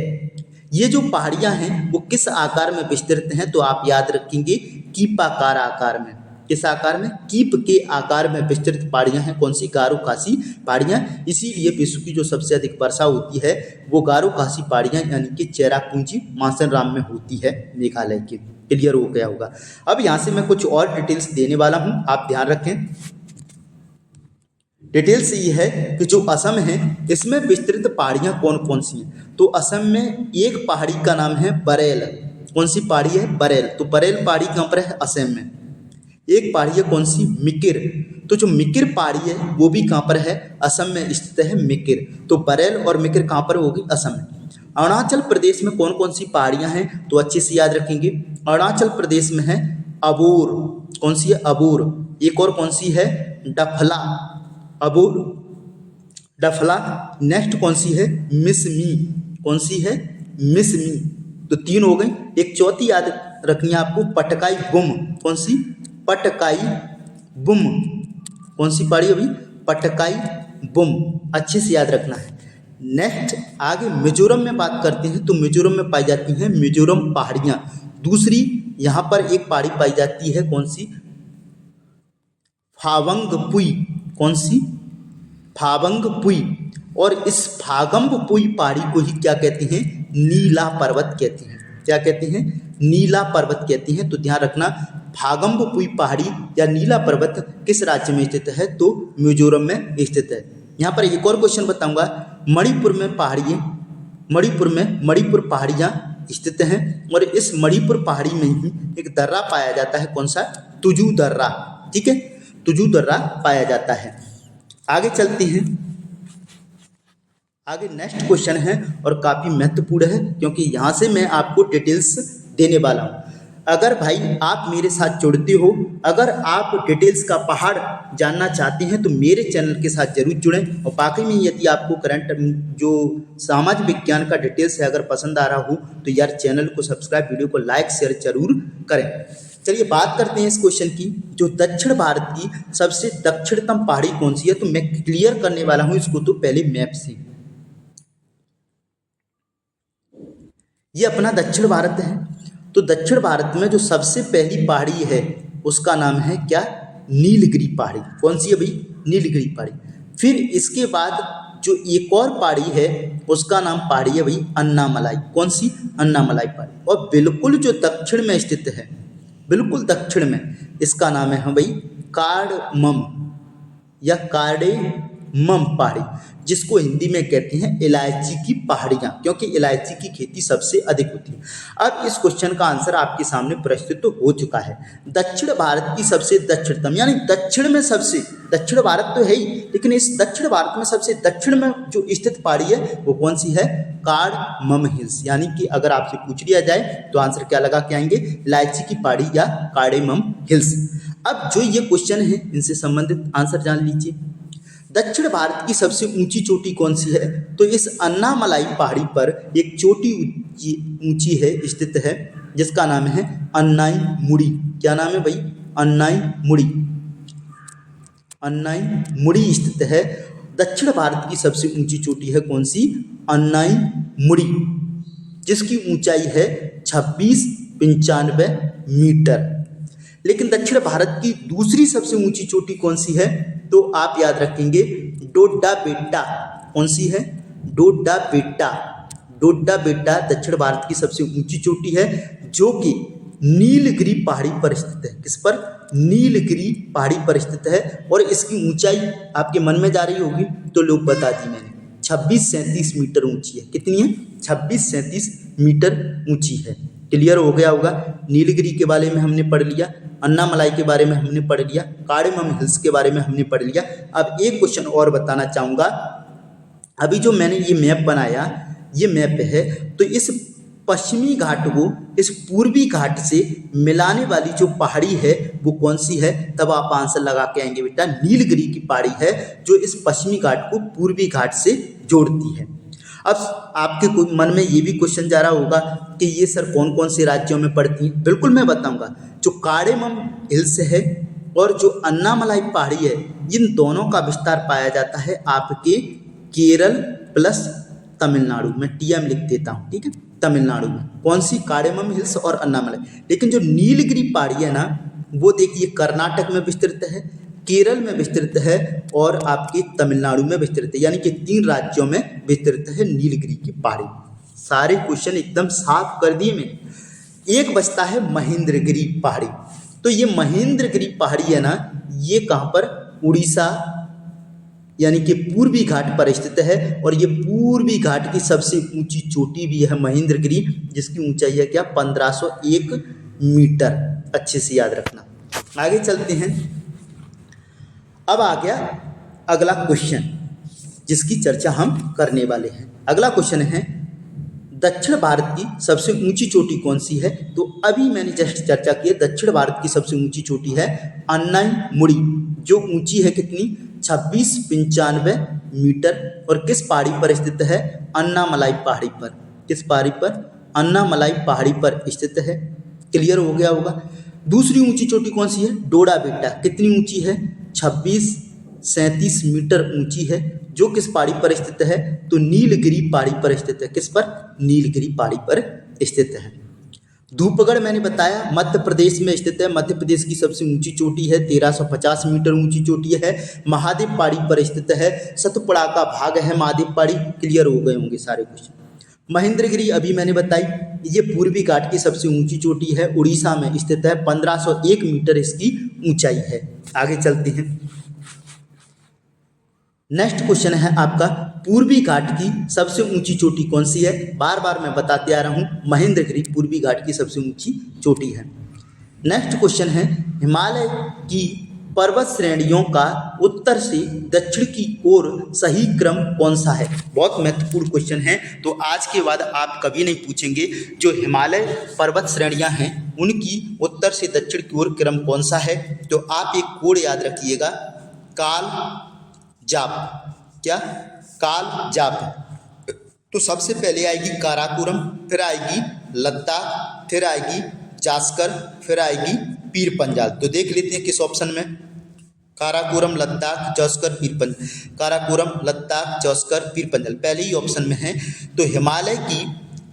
ये जो पहाड़ियाँ हैं वो किस आकार में विस्तृत हैं? तो आप याद रखेंगे कीपाकार आकार में। किस आकार में? कीप के आकार में विस्तृत पहाड़ियां हैं। कौन सी? गारो खासी पहाड़ियां। इसीलिए विश्व की जो सबसे अधिक वर्षा होती है वो गारो खासी पहाड़ियां यानी कि चेरापूंजी माउंटेन में होती है मेघालय के। क्लियर हो गया होगा। अब यहाँ से मैं कुछ और डिटेल्स देने वाला हूँ, आप ध्यान रखें। डिटेल्स ये है कि जो असम है इसमें विस्तृत पहाड़ियां कौन कौन सी हैं? तो असम में एक पहाड़ी का नाम है बरेल। कौन सी पहाड़ी है? बरेल। तो बरेल पहाड़ी कहाँ पर है? असम में। एक पहाड़ी है कौन सी? मिकिर। तो जो मिकिर पहाड़ी है वो भी कहाँ पर है? असम में स्थित है मिकिर। तो बरेल और मिकिर कहाँ पर होगी? असम में। अरुणाचल प्रदेश में कौन कौन सी पहाड़ियाँ हैं? तो अच्छे से याद रखेंगे। अरुणाचल प्रदेश में है अबोर। कौन सी है? अबोर। एक और कौन सी है? डफला। अबोर, डफला। नेक्स्ट कौन सी है? मिसमी। कौन सी है? मिसमी। तो तीन हो गई। एक चौथी याद रखनी है आपको, पटकाई बुम। कौन सी? पटकाई बुम। कौन सी पहाड़ी अभी? पटकाई बुम। अच्छे से याद रखना है। नेक्स्ट आगे मिजोरम में बात करते हैं तो मिजोरम में पाई जाती हैं मिजोरम पहाड़ियाँ। दूसरी यहाँ पर एक पहाड़ी पाई जाती है कौन सी? फावंगपुई। कौन सी? फावंगपुई। और इस फागम्बपुई पहाड़ी को ही क्या कहते हैं? नीला पर्वत कहते हैं। क्या कहते हैं? नीला पर्वत कहते हैं। तो ध्यान रखना, फागम्बपुई पहाड़ी या नीला पर्वत किस राज्य में स्थित है? तो मिजोरम में स्थित है। यहाँ पर एक और क्वेश्चन बताऊंगा, मणिपुर में पहाड़ियाँ, मणिपुर पहाड़ियाँ स्थित हैं और इस मणिपुर पहाड़ी में ही एक दर्रा पाया जाता है। कौन सा? तुजू दर्रा। ठीक है, तुजू दर्रा पाया जाता है। आगे चलते हैं। आगे नेक्स्ट क्वेश्चन है और काफ़ी महत्वपूर्ण है क्योंकि यहाँ से मैं आपको डिटेल्स देने वाला हूँ। अगर भाई आप मेरे साथ जुड़ते हो, अगर आप डिटेल्स का पहाड़ जानना चाहते हैं तो मेरे चैनल के साथ जरूर जुड़ें। और बाकी में यदि आपको करंट जो सामाजिक विज्ञान का डिटेल्स है अगर पसंद आ रहा हो तो यार चैनल को सब्सक्राइब, वीडियो को लाइक शेयर जरूर करें। चलिए बात करते हैं इस क्वेश्चन की। जो दक्षिण भारत की सबसे दक्षिणतम पहाड़ी कौन सी है? तो मैं क्लियर करने वाला हूँ इसको तो पहले मैप से। ये अपना दक्षिण भारत है। तो दक्षिण भारत में जो सबसे पहली पहाड़ी है उसका नाम है क्या? नीलगिरी पहाड़ी। कौन सी है भाई? नीलगिरी पहाड़ी। फिर इसके बाद जो एक और पहाड़ी है उसका नाम पहाड़ी है भाई अन्नामलाई। कौन सी? अन्नामलाई पहाड़ी। और बिल्कुल जो दक्षिण में स्थित है, बिल्कुल दक्षिण में, इसका नाम है भाई कार्डमम या कार्डेमम पहाड़ी, जिसको हिंदी में कहते हैं इलायची की पहाड़ियाँ, क्योंकि इलायची की खेती सबसे अधिक होती है। अब इस क्वेश्चन का आंसर आपके सामने प्रस्तुत तो हो चुका है। दक्षिण भारत की सबसे दक्षिणतम, यानी दक्षिण में सबसे, दक्षिण भारत तो है ही लेकिन इस दक्षिण भारत में सबसे दक्षिण में जो स्थित पहाड़ी है वो कौन सी है? Cardamom hills. यानी कि अगर आपसे पूछ लिया जाए तो आंसर क्या लगा के आएंगे? इलायची की पहाड़ी या कार्डेमम हिल्स। अब जो ये क्वेश्चन है इनसे संबंधित आंसर जान लीजिए। दक्षिण भारत की सबसे ऊंची चोटी कौन सी है? तो इस अन्नामलाई पहाड़ी पर एक चोटी ऊंची है, स्थित है, जिसका नाम है अन्नाईमुड़ी। क्या नाम है भाई? अन्नाईमुड़ी। अन्नाईमुड़ी स्थित है। दक्षिण भारत की सबसे ऊंची चोटी है कौन सी? अन्नाईमुड़ी, जिसकी ऊंचाई है 2695 मीटर। लेकिन दक्षिण भारत की दूसरी सबसे ऊंची चोटी कौन सी है? तो आप याद रखेंगे डोडा बेट्टा। कौन सी है? डोडा बेट्टा। डोडा बेट्टा दक्षिण भारत की सबसे ऊंची चोटी है जो कि नीलगिरी पहाड़ी पर स्थित है। किस पर? नीलगिरी पहाड़ी पर स्थित है। और इसकी ऊंचाई आपके मन में जा रही होगी तो लोग बता दी मैंने, 2637 मीटर ऊंची है। कितनी है? 2637 मीटर ऊंची है। क्लियर हो गया होगा। नीलगिरी के बारे में हमने पढ़ लिया, अन्नामलाई के बारे में हमने पढ़ लिया, कार्डेमम हिल्स के बारे में हमने पढ़ लिया। अब एक क्वेश्चन और बताना चाहूँगा। अभी जो मैंने ये मैप बनाया, ये मैप है, तो इस पश्चिमी घाट को इस पूर्वी घाट से मिलाने वाली जो पहाड़ी है वो कौन सी है? तब आप आंसर लगा के आएंगे बेटा, नीलगिरी की पहाड़ी है जो इस पश्चिमी घाट को पूर्वी घाट से जोड़ती है। अब आपके मन में ये भी क्वेश्चन जा रहा होगा कि ये सर कौन कौन से राज्यों में पड़ती हैं? बिल्कुल मैं बताऊंगा। जो कार्डेमम हिल्स है और जो अन्नामलाई पहाड़ी है, इन दोनों का विस्तार पाया जाता है आपके केरल प्लस तमिलनाडु में। टीएम लिख देता हूँ, ठीक है, तमिलनाडु में। कौन सी? कार्डेमम हिल्स और अन्नामलाई। लेकिन जो नीलगिरी पहाड़ी है ना, वो देखिए कर्नाटक में विस्तृत है, केरल में विस्तृत है और आपके तमिलनाडु में विस्तृत है, यानी कि 3 राज्यों में विस्तृत है नीलगिरी की पहाड़ी। सारे क्वेश्चन एकदम साफ कर दिए मैंने। एक बचता है महेंद्रगिरी पहाड़ी। तो ये महेंद्रगिरी पहाड़ी है ना, ये कहाँ पर? उड़ीसा यानी कि पूर्वी घाट पर स्थित है और ये पूर्वी घाट की सबसे ऊंची चोटी भी है महेंद्रगिरी, जिसकी ऊंचाई है क्या? 1501 मीटर। अच्छे से याद रखना। आगे चलते हैं। अब आ गया अगला क्वेश्चन जिसकी चर्चा हम करने वाले हैं। अगला क्वेश्चन है दक्षिण भारत की सबसे ऊंची चोटी कौन सी है? तो अभी मैंने जस्ट चर्चा की है, दक्षिण भारत की सबसे ऊंची चोटी है अन्नाईमुड़ी, जो ऊंची है कितनी? 2695 मीटर। और किस पहाड़ी पर स्थित है? अन्नामलाई पहाड़ी पर। किस पहाड़ी पर? अन्नामलाई पहाड़ी पर स्थित है। क्लियर हो गया होगा। दूसरी ऊंची चोटी कौन सी है? डोडा बेटा। कितनी ऊंची है? 2637 मीटर ऊंची है, जो किस पहाड़ी पर स्थित है? तो नीलगिरी पहाड़ी पर स्थित है। किस पर? नीलगिरी पहाड़ी पर स्थित है। धूपगढ़ मैंने बताया मध्य प्रदेश में स्थित है। मध्य प्रदेश की सबसे ऊंची चोटी है, 1350 मीटर ऊंची चोटी है। महादेव पहाड़ी पर स्थित है। सतपुड़ा का भाग है महादेव पहाड़ी। क्लियर हो गए होंगे सारे क्वेश्चन। महेंद्रगिरी अभी मैंने बताई, ये पूर्वी घाट की सबसे ऊंची चोटी है, उड़ीसा में स्थित है। 1501 मीटर इसकी ऊंचाई है। आगे चलते हैं। नेक्स्ट क्वेश्चन है आपका, पूर्वी घाट की सबसे ऊंची चोटी कौन सी है? बार बार मैं बताते आ रहा हूं, महेंद्रगिरी पूर्वी घाट की सबसे ऊंची चोटी है। नेक्स्ट क्वेश्चन है, हिमालय की पर्वत श्रेणियों का उत्तर से दक्षिण की ओर सही क्रम कौन सा है? बहुत महत्वपूर्ण क्वेश्चन है। तो आज के बाद आप कभी नहीं पूछेंगे जो हिमालय पर्वत श्रेणियां हैं उनकी उत्तर से दक्षिण की ओर क्रम कौन सा है। तो आप एक कोड याद रखिएगा, काल जाप। क्या? काल जाप। तो सबसे पहले आएगी काराकोरम, फिर आएगी लद्दाख, फिर आएगी जास्कर, फिर आएगी पीर पंजाल। तो देख लेते हैं किस ऑप्शन में। काराकोरम, लद्दाख, जास्कर, पीर पंजाल। काराकोरम, लद्दाख, जास्कर, पीर पंजाल पहले ही ऑप्शन में है। तो हिमालय की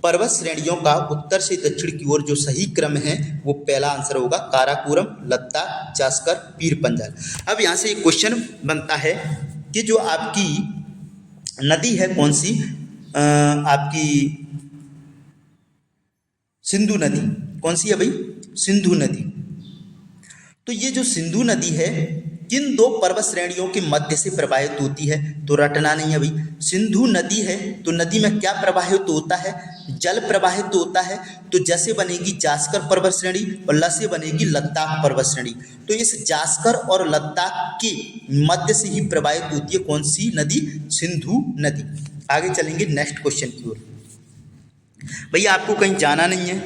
पर्वत श्रेणियों का उत्तर से दक्षिण की ओर जो सही क्रम है वो पहला आंसर होगा काराकोरम, लद्दाख, जास्कर, पीर पंजाल। अब यहाँ से एक क्वेश्चन बनता है कि जो आपकी नदी है कौन सी? आपकी सिंधु नदी। कौन सी है भाई? सिंधु नदी। तो ये जो सिंधु नदी है किन 2 पर्वत श्रेणियों के मध्य से प्रवाहित होती है? तो रटना नहीं है भाई। सिंधु नदी है तो नदी में क्या प्रवाहित होता है? जल प्रवाहित होता है। तो जैसे बनेगी जास्कर पर्वत श्रेणी और लसे बनेगी लद्दाख पर्वत श्रेणी। तो इस जास्कर और लद्दाख के मध्य से ही प्रवाहित होती है कौन सी नदी? सिंधु नदी। आगे चलेंगे नेक्स्ट क्वेश्चन की ओर। भैया आपको कहीं जाना नहीं है,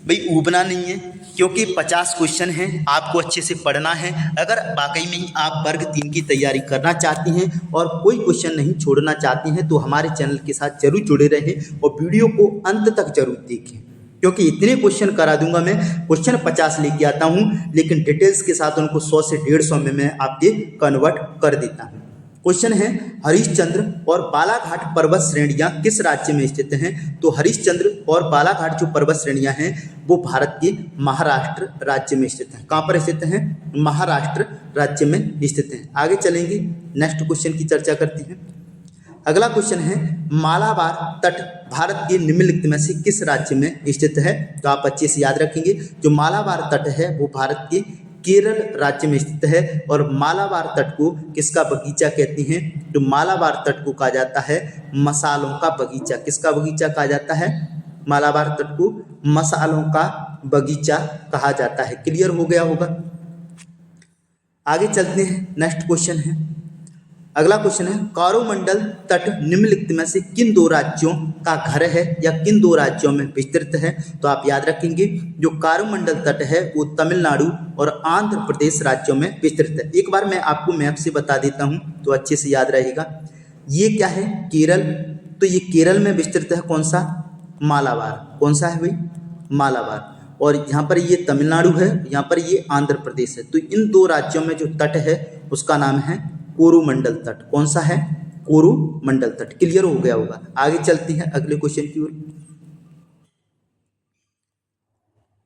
भाई ऊबना नहीं है, क्योंकि 50 क्वेश्चन हैं, आपको अच्छे से पढ़ना है। अगर वाकई में ही आप वर्ग 3 की तैयारी करना चाहती हैं और कोई क्वेश्चन नहीं छोड़ना चाहती हैं तो हमारे चैनल के साथ जरूर जुड़े रहें और वीडियो को अंत तक जरूर देखें, क्योंकि इतने क्वेश्चन करा दूंगा मैं। क्वेश्चन 50 लेके आता हूँ, लेकिन डिटेल्स के साथ उनको 100 से 150 में मैं आपके कन्वर्ट कर देता हूँ। क्वेश्चन है, हरिश्चंद्र और बालाघाट पर्वत श्रेणियां किस राज्य में स्थित हैं? तो हरिश्चंद्र और बालाघाट जो पर्वत श्रेणियां हैं वो भारत के महाराष्ट्र राज्य में स्थित हैं। कहाँ पर स्थित हैं? महाराष्ट्र राज्य में स्थित हैं। आगे चलेंगे, नेक्स्ट क्वेश्चन की चर्चा करते हैं। अगला क्वेश्चन है, मालाबार तट भारत के निम्नलिखित में से किस राज्य में स्थित है? तो आप अच्छे से याद रखेंगे, जो मालाबार तट है वो भारत के केरल राज्य में स्थित है। और मालाबार तट को किसका बगीचा कहते हैं? तो मालाबार तट को कहा जाता है मसालों का बगीचा। किसका बगीचा कहा जाता है? मालाबार तट को मसालों का बगीचा कहा जाता है। क्लियर हो गया होगा। आगे चलते हैं, नेक्स्ट क्वेश्चन है। अगला क्वेश्चन है, कोरोमंडल तट निम्नलिखित में से किन दो राज्यों का घर है या किन दो राज्यों में विस्तृत है? तो आप याद रखेंगे जो कोरोमंडल तट है वो तमिलनाडु और आंध्र प्रदेश राज्यों में विस्तृत है। एक बार मैं आपको मैप से बता देता हूं तो अच्छे से याद रहेगा। ये क्या है? केरल। तो ये केरल में विस्तृत है कौन सा? मालाबार। कौन सा है भाई? मालाबार। और यहाँ पर ये तमिलनाडु है, यहाँ पर ये आंध्र प्रदेश है। तो इन दो राज्यों में जो तट है उसका नाम है कोरोमंडल तट। कौन सा है? कोरोमंडल तट। क्लियर हो गया होगा। आगे चलते हैं अगले क्वेश्चन की ओर।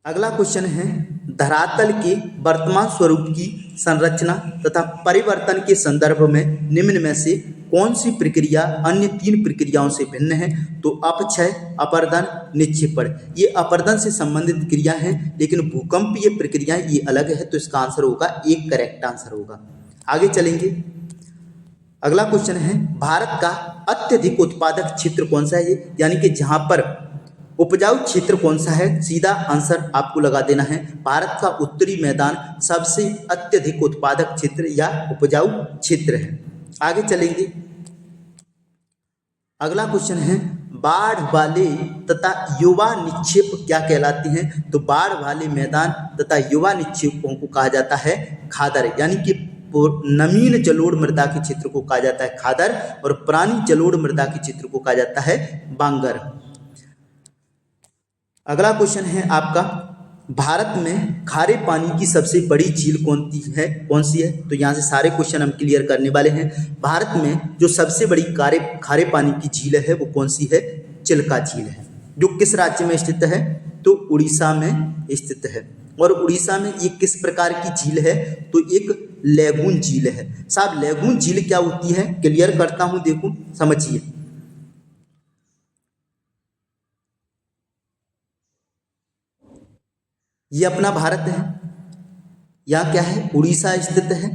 अगला क्वेश्चन है, धरातल के वर्तमान स्वरूप की संरचना तथा परिवर्तन के संदर्भ में निम्न में से कौन सी प्रक्रिया अन्य तीन प्रक्रियाओं से भिन्न है? तो अपक्षय, अपरदन, निक्षेपण। ये अपरदन से संबंधित क्रिया है, लेकिन भूकंपीय प्रक्रियाएं ये अलग है। तो इसका आंसर होगा एक, करेक्ट आंसर होगा। आगे चलेंगे। अगला क्वेश्चन है, भारत का अत्यधिक उत्पादक क्षेत्र कौन सा है? यानी कि जहां पर उपजाऊ क्षेत्र कौन सा है? सीधा आंसर आपको लगा देना है, भारत का उत्तरी मैदान सबसे अत्यधिक उत्पादक क्षेत्र या उपजाऊ क्षेत्र है। आगे चलेंगे। अगला क्वेश्चन है, बाढ़ वाले तथा युवा निक्षेप क्या कहलाते हैं? तो बाढ़ वाले मैदान तथा युवा निक्षेपों को कहा जाता है खादर। यानी कि नमीन जलोढ़ मृदा के क्षेत्र को कहा जाता है खादर और पुरानी जलोढ़ मृदा के क्षेत्र को कहा जाता है बांगर। अगला क्वेश्चन है आपका, भारत में खारे पानी की सबसे बड़ी झील कौन सी है? तो यहाँ से सारे क्वेश्चन हम क्लियर करने वाले हैं। भारत में जो सबसे बड़ी खारे पानी की झील है वो कौन सी है? चिल्का झील है, जो किस राज्य में स्थित है? तो उड़ीसा में स्थित है। और उड़ीसा में ये किस प्रकार की झील है? तो एक लैगून झील है। साहब लैगून झील क्या होती है? क्लियर करता हूं, देखो समझिए। ये अपना भारत है, यहाँ क्या है? उड़ीसा स्थित है।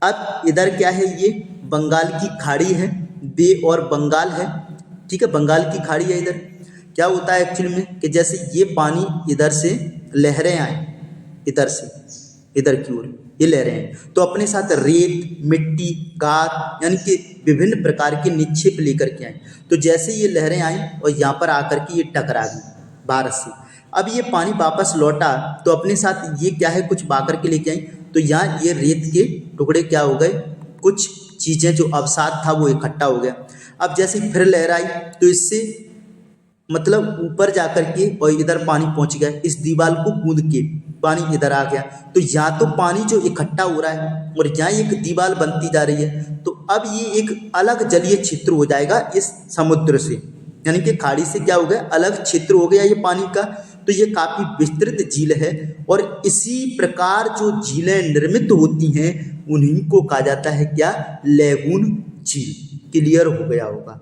अब इधर क्या है? ये बंगाल की खाड़ी है, बे और बंगाल है। ठीक है, बंगाल की खाड़ी है। इधर क्या होता है एक्चुअली में कि जैसे ये पानी इधर से लहरें आए, इधर से इधर की ओर ये लहरें हैं, तो अपने साथ रेत, मिट्टी, गाद यानी कि विभिन्न प्रकार के निक्षेप लेकर के आए। तो जैसे ये लहरें आई और यहाँ पर आकर के ये टकरा गई भारत से। अब ये पानी वापस लौटा तो अपने साथ ये क्या है? कुछ बाकर के लेके आई। तो यहाँ ये रेत के टुकड़े क्या हो गए? कुछ चीज़ें जो अवसाद था वो इकट्ठा हो गया। अब जैसे फिर लहर आई तो इससे मतलब ऊपर जाकर के और इधर पानी पहुंच गया, इस दीवार को कूद के पानी इधर आ गया। तो यहाँ तो पानी जो इकट्ठा हो रहा है और यहाँ एक दीवार बनती जा रही है, तो अब ये एक अलग जलीय क्षेत्र हो जाएगा इस समुद्र से, यानी कि खाड़ी से क्या हो गया? अलग क्षेत्र हो गया ये पानी का। तो ये काफी विस्तृत झील है और इसी प्रकार जो झीलें निर्मित होती हैं उन्हीं को कहा जाता है क्या? लैगून झील। क्लियर हो गया होगा।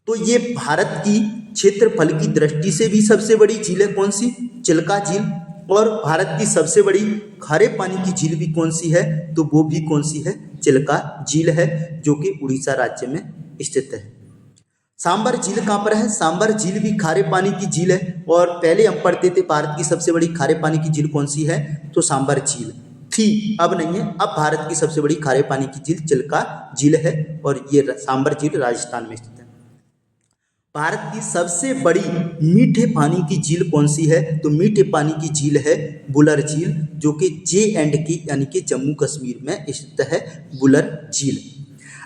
तो ये भारत की क्षेत्रफल की दृष्टि से भी सबसे बड़ी झील है कौन सी? चिल्का झील। और भारत की सबसे बड़ी खारे पानी की झील भी कौन सी है? तो वो भी कौन सी है? चिल्का झील है, जो कि उड़ीसा राज्य में स्थित है। सांबर झील कहाँ पर है? सांबर झील भी खारे पानी की झील है। और पहले हम पढ़ते थे भारत की सबसे बड़ी खारे पानी की झील कौन सी है? तो सांबर झील थी, अब नहीं है। अब भारत की सबसे बड़ी खारे पानी की झील चिल्का झील है और ये सांबर झील राजस्थान में स्थित है। भारत की सबसे बड़ी मीठे पानी की झील कौन सी है? तो मीठे पानी की झील है बुलर झील, जो कि J&K यानी कि जम्मू कश्मीर में स्थित है बुलर झील।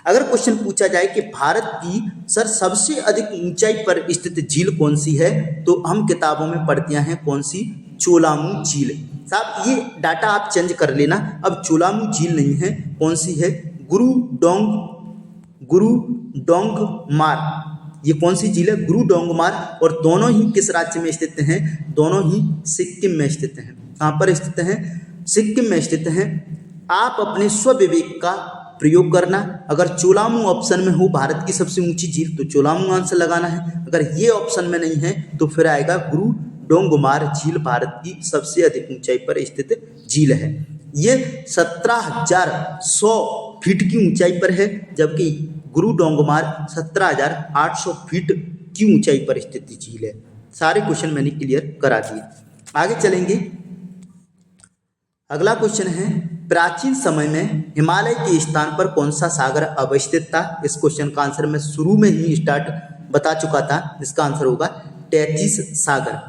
अगर क्वेश्चन पूछा जाए कि भारत की सबसे अधिक ऊंचाई पर स्थित झील कौन सी है, तो हम किताबों में पढ़ते हैं कौन सी? चोलामू झील। साहब ये डाटा आप चेंज कर लेना, अब चोलामू झील नहीं है, कौन सी है? गुरु डोंगमार। ये कौन सी झील है? गुरु डोंगमार। और दोनों ही किस राज्य में स्थित हैं? दोनों ही सिक्किम में स्थित हैं। कहाँ पर स्थित हैं? सिक्किम में स्थित हैं। आप अपने स्वविवेक का प्रयोग करना। अगर चोलामू ऑप्शन में हो भारत की सबसे ऊंची झील तो चोलामू आंसर लगाना है। अगर ये ऑप्शन में नहीं है तो फिर आएगा गुरु डोंगमार झील भारत की सबसे अधिक ऊंचाई पर स्थित झील है। ये 17,100 फीट की ऊंचाई पर है, जबकि गुरु डोंगमार 17,800 फीट की ऊंचाई पर स्थित झील है। सारे क्वेश्चन मैंने क्लियर करा दिए। आगे चलेंगे। अगला क्वेश्चन है, प्राचीन समय में हिमालय के स्थान पर कौन सा सागर अवस्थित था? इस क्वेश्चन का आंसर मैं शुरू में ही स्टार्ट बता चुका था। इसका आंसर होगा टेथिस सागर,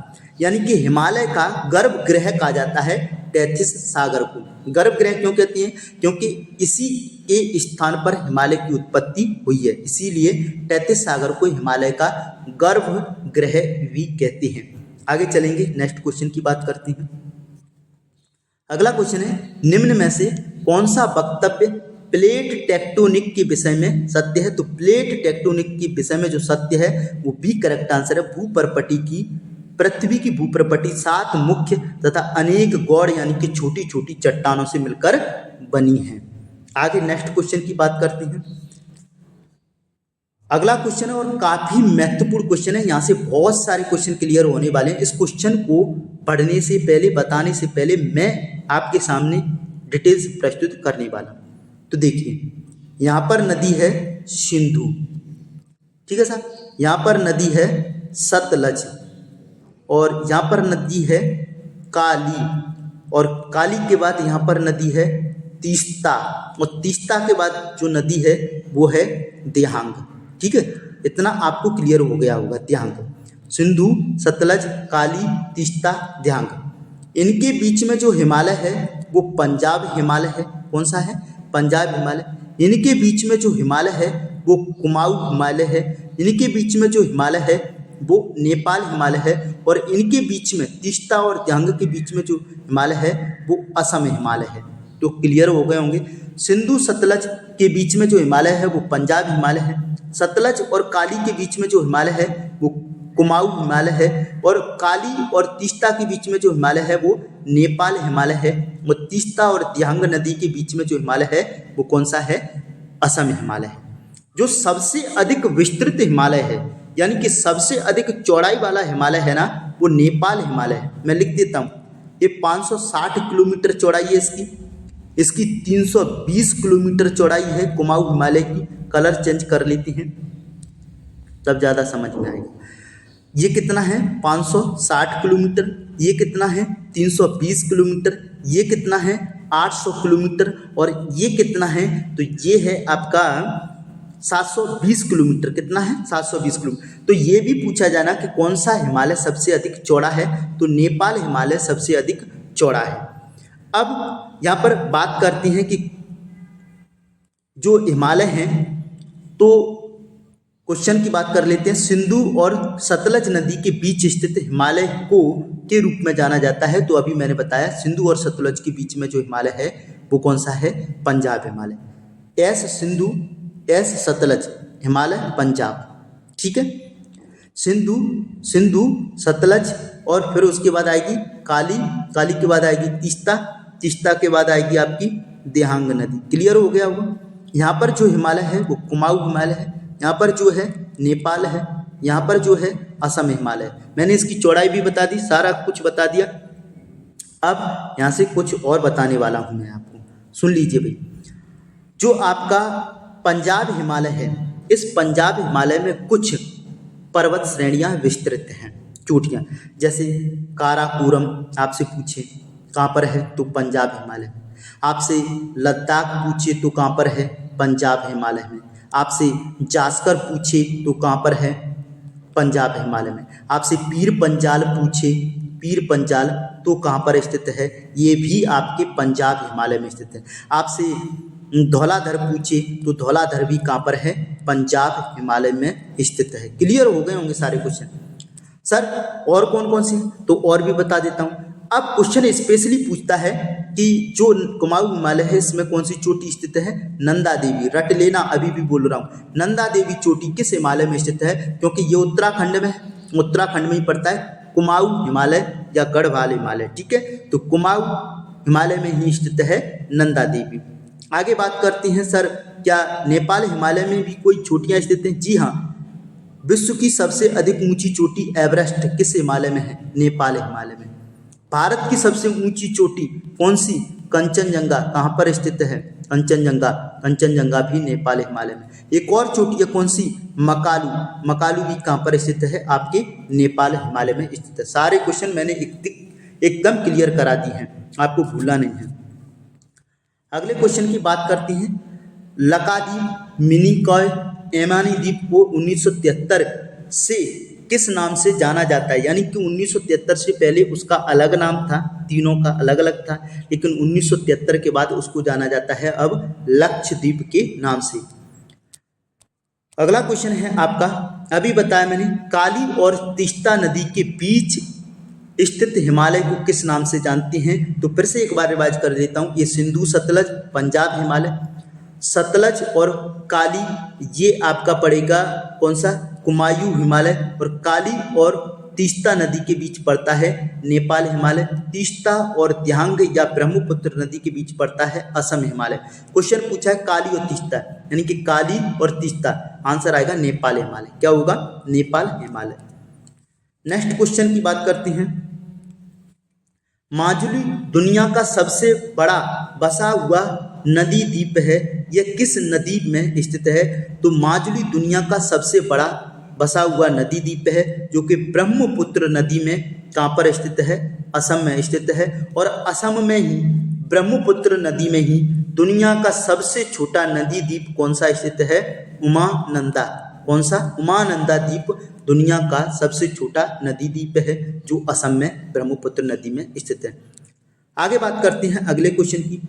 यानी कि हिमालय का गर्भगृह कहा जाता है टेथिस सागर को। गर्भगृह क्यों कहती हैं? क्योंकि इसी के स्थान पर हिमालय की उत्पत्ति हुई है, इसीलिए टेथिस सागर को हिमालय का गर्भगृह भी कहते हैं। आगे चलेंगे, नेक्स्ट क्वेश्चन की बात करते हैं। अगला क्वेश्चन है, निम्न में से कौन सा वक्तव्य प्लेट टेक्टोनिक के विषय में सत्य है? तो प्लेट टेक्टोनिक के विषय में जो सत्य है वो बी करेक्ट आंसर है। पृथ्वी की भूप्रपटी 7 मुख्य तथा अनेक गौड़ यानी कि छोटी छोटी चट्टानों से मिलकर बनी है। आगे नेक्स्ट क्वेश्चन की बात करते हैं। अगला क्वेश्चन है और काफी महत्वपूर्ण क्वेश्चन है, यहाँ से बहुत सारे क्वेश्चन क्लियर होने वाले हैं। इस क्वेश्चन को पढ़ने से पहले, बताने से पहले मैं आपके सामने डिटेल्स प्रस्तुत करने वाला हूँ। तो देखिए, यहाँ पर नदी है सिंधु, ठीक है सर, यहाँ पर नदी है सतलज, और यहाँ पर नदी है काली, और काली के बाद यहाँ पर नदी है तीस्ता, और तीस्ता के बाद जो नदी है वो है दियांग। ठीक है, इतना आपको क्लियर हो गया होगा। दियांग, सिंधु, सतलज, काली, तीस्ता, दियांग, इनके बीच में जो हिमालय है वो पंजाब हिमालय है। कौन सा है? पंजाब हिमालय। इनके बीच में जो हिमालय है वो कुमाऊं हिमालय है। इनके बीच में जो हिमालय है वो नेपाल हिमालय है, और इनके बीच में तीस्ता और दियांग के बीच में जो हिमालय है वो असम हिमालय है। तो क्लियर हो गए होंगे। सिंधु सतलज के बीच में जो हिमालय है वो पंजाब हिमालय है। सतलज और काली के बीच में जो हिमालय है वो कुमाऊं हिमालय है, और काली और तीस्ता के बीच में जो हिमालय है वो नेपाल हिमालय है, और तीस्ता और दियांग नदी के बीच में जो हिमालय है वो कौन सा है? असम हिमालय है। जो सबसे अधिक विस्तृत हिमालय है, यानी कि सबसे अधिक चौड़ाई वाला हिमालय है ना, वो नेपाल हिमालय है। मैं लिख देता हूँ, ये 560 किलोमीटर चौड़ाई है इसकी 320 किलोमीटर चौड़ाई है कुमाऊं हिमालय की। कलर चेंज कर लेते हैं तब ज़्यादा समझ में आएगा। ये कितना है? 560 किलोमीटर। ये कितना है? 320 किलोमीटर। ये कितना है? 800 किलोमीटर। और ये कितना है? तो ये है आपका 720 किलोमीटर। कितना है? 720 किलोमीटर। तो ये भी पूछा जाना कि कौन सा हिमालय सबसे अधिक चौड़ा है, तो नेपाल हिमालय सबसे अधिक चौड़ा है। अब यहाँ पर बात करते हैं कि जो हिमालय हैं, तो क्वेश्चन की बात कर लेते हैं। सिंधु और सतलज नदी के बीच स्थित हिमालय को के रूप में जाना जाता है। तो अभी मैंने बताया सिंधु और सतलज के बीच में जो हिमालय है वो कौन सा है? पंजाब हिमालय। एस सिंधु, एस सतलज, हिमालय पंजाब। ठीक है, सिंधु सतलज, और फिर उसके बाद आएगी काली, काली के बाद आएगी तीस्ता, तीस्ता के बाद आएगी आपकी दियांग नदी। क्लियर हो गया होगा। यहाँ पर जो हिमालय है वो कुमाऊं हिमालय है, यहाँ पर जो है नेपाल है, यहाँ पर जो है असम हिमालय है। मैंने इसकी चौड़ाई भी बता दी, सारा कुछ बता दिया। अब यहाँ से कुछ और बताने वाला हूँ मैं आपको, सुन लीजिए भाई। जो आपका पंजाब हिमालय है, इस पंजाब हिमालय में कुछ पर्वत श्रेणियाँ विस्तृत हैं, चोटियाँ, जैसे काराकोरम आपसे पूछे कहाँ पर है, तो पंजाब हिमालय में। आपसे लद्दाख पूछे तो कहाँ पर है? पंजाब हिमालय में। आपसे जास्कर पूछे तो कहाँ पर है? पंजाब हिमालय में। आपसे पीर पंजाल पूछे, पीर पंजाल तो कहाँ पर स्थित है? ये भी आपके पंजाब हिमालय में स्थित है। आपसे धौलाधर पूछे तो धौलाधर भी कहाँ पर है? पंजाब हिमालय में स्थित है। क्लियर हो गए होंगे सारे क्वेश्चन। सर और कौन कौन से? तो और भी बता देता हूँ। अब क्वेश्चन स्पेशली पूछता है कि जो कुमाऊं हिमालय है इसमें कौन सी चोटी स्थित है? नंदा देवी। रट लेना, अभी भी बोल रहा हूँ। नंदा देवी चोटी किस हिमालय में स्थित है? क्योंकि ये उत्तराखंड में है, उत्तराखंड में ही पड़ता है कुमाऊं हिमालय या गढ़वाल हिमालय। ठीक है, तो कुमाऊं हिमालय में ही स्थित है नंदा देवी। आगे बात करते हैं, सर क्या नेपाल हिमालय में भी कोई चोटियाँ स्थित हैं? जी हाँ, विश्व की सबसे अधिक ऊंची चोटी एवरेस्ट किस हिमालय में है? नेपाल हिमालय में। भारत की सबसे ऊंची चोटी कौन सी? कंचनजंगा कहाँ पर स्थित है? कंचनजंगा, कंचनजंगा भी नेपाल हिमालय में। एक और चोटी है कौन सी? मकालू, मकालू भी कहाँ पर स्थित है? आपके नेपाल हिमालय में स्थित है। सारे क्वेश्चन मैंने एकदम क्लियर करा दिए हैं, आपको भूलना नहीं है। अगले क्वेश्चन की बात करते हैं। लकाद्वीप, मिनिकॉय, एमानी द्वीप को 1973 से किस नाम से जाना जाता है? यानी कि 1973 से पहले उसका अलग नाम था, तीनों का अलग अलग था, लेकिन 1973 के बाद उसको जाना जाता है अब लक्षद्वीप के नाम से। अगला क्वेश्चन है आपका, अभी बताया मैंने, काली और तीस्ता नदी के बीच स्थित हिमालय को किस नाम से जानते हैं? तो फिर से एक बार रिवाइज कर देता हूँ। ये सिंधु सतलज पंजाब हिमालय, सतलज और काली ये आपका पड़ेगा कौन सा? कुमायूं हिमालय, और काली और तीस्ता नदी के बीच पड़ता है नेपाल हिमालय। तीस्ता और दियांग या ब्रह्मपुत्र नदी के बीच पड़ता है असम हिमालय। क्वेश्चन पूछा है काली और तीस्ता, यानी कि काली और तीस्ता, आंसर आएगा नेपाल हिमालय। क्या होगा? नेपाल हिमालय। नेक्स्ट क्वेश्चन की बात करते हैं। माजुली दुनिया का सबसे बड़ा बसा हुआ नदी द्वीप है, यह किस नदी में स्थित है? तो माजुली दुनिया का सबसे बड़ा बसा हुआ नदी द्वीप है, जो कि ब्रह्मपुत्र नदी में कहाँ पर स्थित है? असम में स्थित है। और असम में ही ब्रह्मपुत्र नदी में ही दुनिया का सबसे छोटा नदी द्वीप कौन सा स्थित है? उमानंदा। कौन सा? उमानंदा द्वीप दुनिया का सबसे छोटा नदी द्वीप है, जो असम में ब्रह्मपुत्र नदी में स्थित है। आगे बात करते हैं अगले क्वेश्चन की।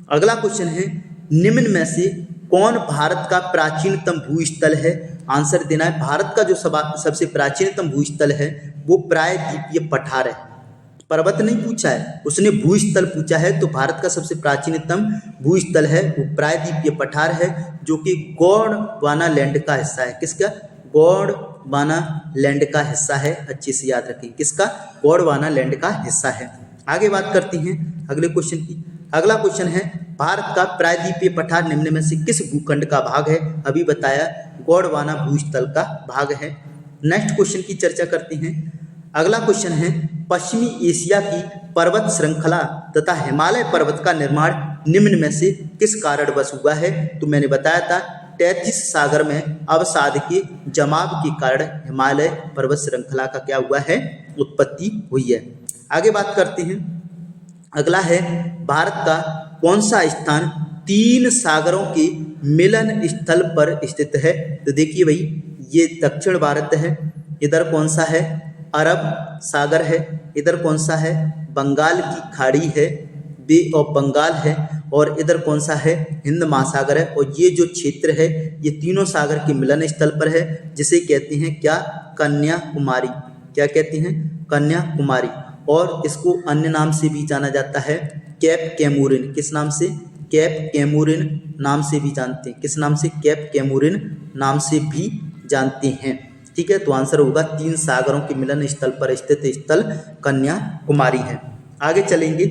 अगला क्वेश्चन है, निम्न में से कौन भारत का प्राचीनतम भूस्थल है? आंसर देना है। भारत का जो सबसे प्राचीनतम भूस्थल है वो प्रायद्वीपीय पठार है। पर्वत नहीं पूछा है, उसने भूस्थल पूछा है। तो भारत का सबसे प्राचीनतम भूस्थल है वो प्रायद्वीपीय पठार है, जो कि गोंडवाना लैंड का हिस्सा है। किसका? गोंडवाना लैंड का हिस्सा है। अच्छे से याद रखें, किसका? गोंडवाना लैंड का हिस्सा है। आगे बात करते हैं अगले क्वेश्चन की। अगला क्वेश्चन है, भारत का प्रायद्वीपीय पठार निम्न में से किस भूखंड का भाग है? अभी बताया गोंडवाना भूस्थल का भाग है। नेक्स्ट क्वेश्चन की चर्चा करते हैं। अगला क्वेश्चन है, पश्चिमी एशिया की पर्वत श्रृंखला तथा हिमालय पर्वत का निर्माण निम्न में से किस कारणवश हुआ है? तो मैंने बताया था, तैतीस सागर में अवसाद के जमाव के कारण हिमालय पर्वत श्रृंखला का क्या हुआ है? उत्पत्ति हुई है। आगे बात करते हैं। अगला है, भारत का कौन सा स्थान तीन सागरों के मिलन स्थल पर स्थित है? तो देखिए भाई, ये दक्षिण भारत है। इधर कौन सा है? अरब सागर है। इधर कौन सा है? बंगाल की खाड़ी है, बे ऑफ बंगाल है। और इधर कौन सा है? हिंद महासागर है। और ये जो क्षेत्र है ये तीनों सागर के मिलन स्थल पर है, जिसे कहते हैं क्या? कन्याकुमारी। क्या कहते हैं? कन्याकुमारी। और इसको अन्य नाम से भी जाना जाता है, कैप कैमूरिन। किस नाम से? कैप कैमूरिन नाम से भी जानते हैं। किस नाम से? कैप कैमूरिन नाम से भी जानते हैं। ठीक है, तो आंसर होगा तीन सागरों के मिलन स्थल पर स्थित स्थल कन्याकुमारी है। आगे चलेंगे।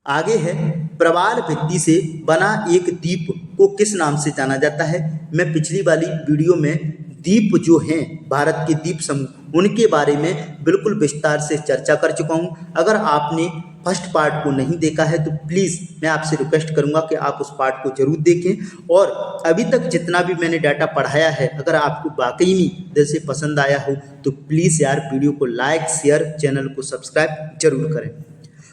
आगे है, प्रवाल भित्ति से बना एक द्वीप को किस नाम से जाना जाता है? मैं पिछली वाली वीडियो में द्वीप जो हैं भारत के द्वीप समूह उनके बारे में बिल्कुल विस्तार से चर्चा कर चुका हूं। अगर आपने फर्स्ट पार्ट को नहीं देखा है तो प्लीज़ मैं आपसे रिक्वेस्ट करूंगा कि आप उस पार्ट को जरूर देखें। और अभी तक जितना भी मैंने डाटा पढ़ाया है, अगर आपको वाकई में दिल से पसंद आया हो तो प्लीज़ यार वीडियो को लाइक, शेयर, चैनल को सब्सक्राइब जरूर करें।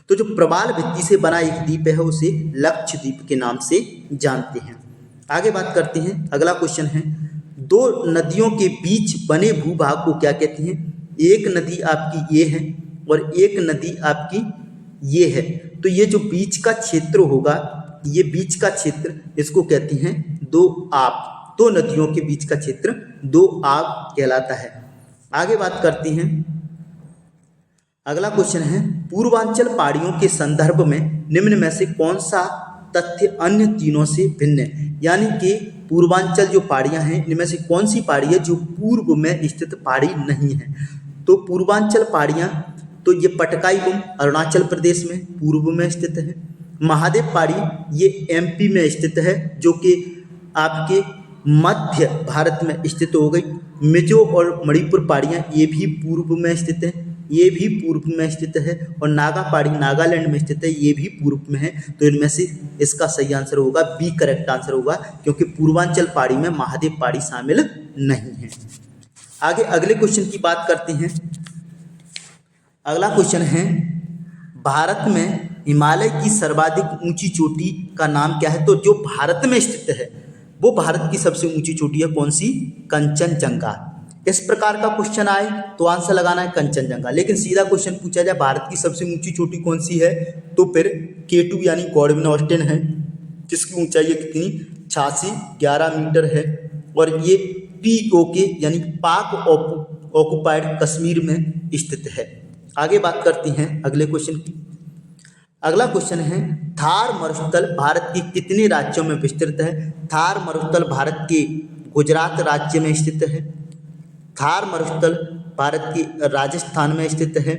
तो जो प्रवाल भित्ति से बना एक द्वीप है उसे लक्षद्वीप के नाम से जानते हैं। आगे बात करते हैं। अगला क्वेश्चन है, दो नदियों के बीच बने भूभाग को क्या कहते हैं? एक नदी आपकी ये है और एक नदी आपकी ये है। तो ये जो बीच का क्षेत्र होगा, ये बीच का क्षेत्र इसको कहते हैं दो आप। दो नदियों के बीच का क्षेत्र दो आप कहलाता है। आगे बात करते हैं। अगला क्वेश्चन है, पूर्वांचल पहाड़ियों के संदर्भ में निम्न में से कौन सा तथ्य अन्य तीनों से भिन्न है? यानी कि पूर्वांचल जो पहाड़ियाँ हैं इनमें से कौन सी पहाड़ी है जो पूर्व में स्थित पहाड़ी नहीं है? तो पूर्वांचल पहाड़ियाँ, तो ये पटकाई गुम अरुणाचल प्रदेश में पूर्व में स्थित है। महादेव पहाड़ी ये एमपी में स्थित है, जो कि आपके मध्य भारत में स्थित हो गई। मिजो और मणिपुर पहाड़ियाँ ये भी पूर्व में स्थित हैं। ये भी पूर्व में स्थित है, और नागा पहाड़ी नागालैंड में स्थित है, ये भी पूर्व में है। तो इनमें से इसका सही आंसर होगा बी, करेक्ट आंसर होगा, क्योंकि पूर्वांचल पहाड़ी में महादेव पहाड़ी शामिल नहीं है। आगे अगले क्वेश्चन की बात करते हैं। अगला क्वेश्चन है, भारत में हिमालय की सर्वाधिक ऊंची चोटी का नाम क्या है? तो जो भारत में स्थित है वो भारत की सबसे ऊंची चोटी है, कौन सी? कंचनजंगा। इस प्रकार का क्वेश्चन आए तो आंसर लगाना है कंचनजंगा, लेकिन सीधा क्वेश्चन पूछा जाए भारत की सबसे ऊंची चोटी कौन सी है, तो फिर K2 यानी गॉडविन ऑस्टिन है, जिसकी ऊंचाई है कितनी? 86-11 मीटर है, और ये POK यानी पाक ऑक्युपाइड कश्मीर में स्थित है। आगे बात करते हैं अगले क्वेश्चन की। अगला क्वेश्चन है, थार मरुस्थल भारत के कितने राज्यों में विस्तृत है? थार मरुस्थल भारत के गुजरात राज्य में स्थित है। थार मरुस्थल भारत के राजस्थान में स्थित है।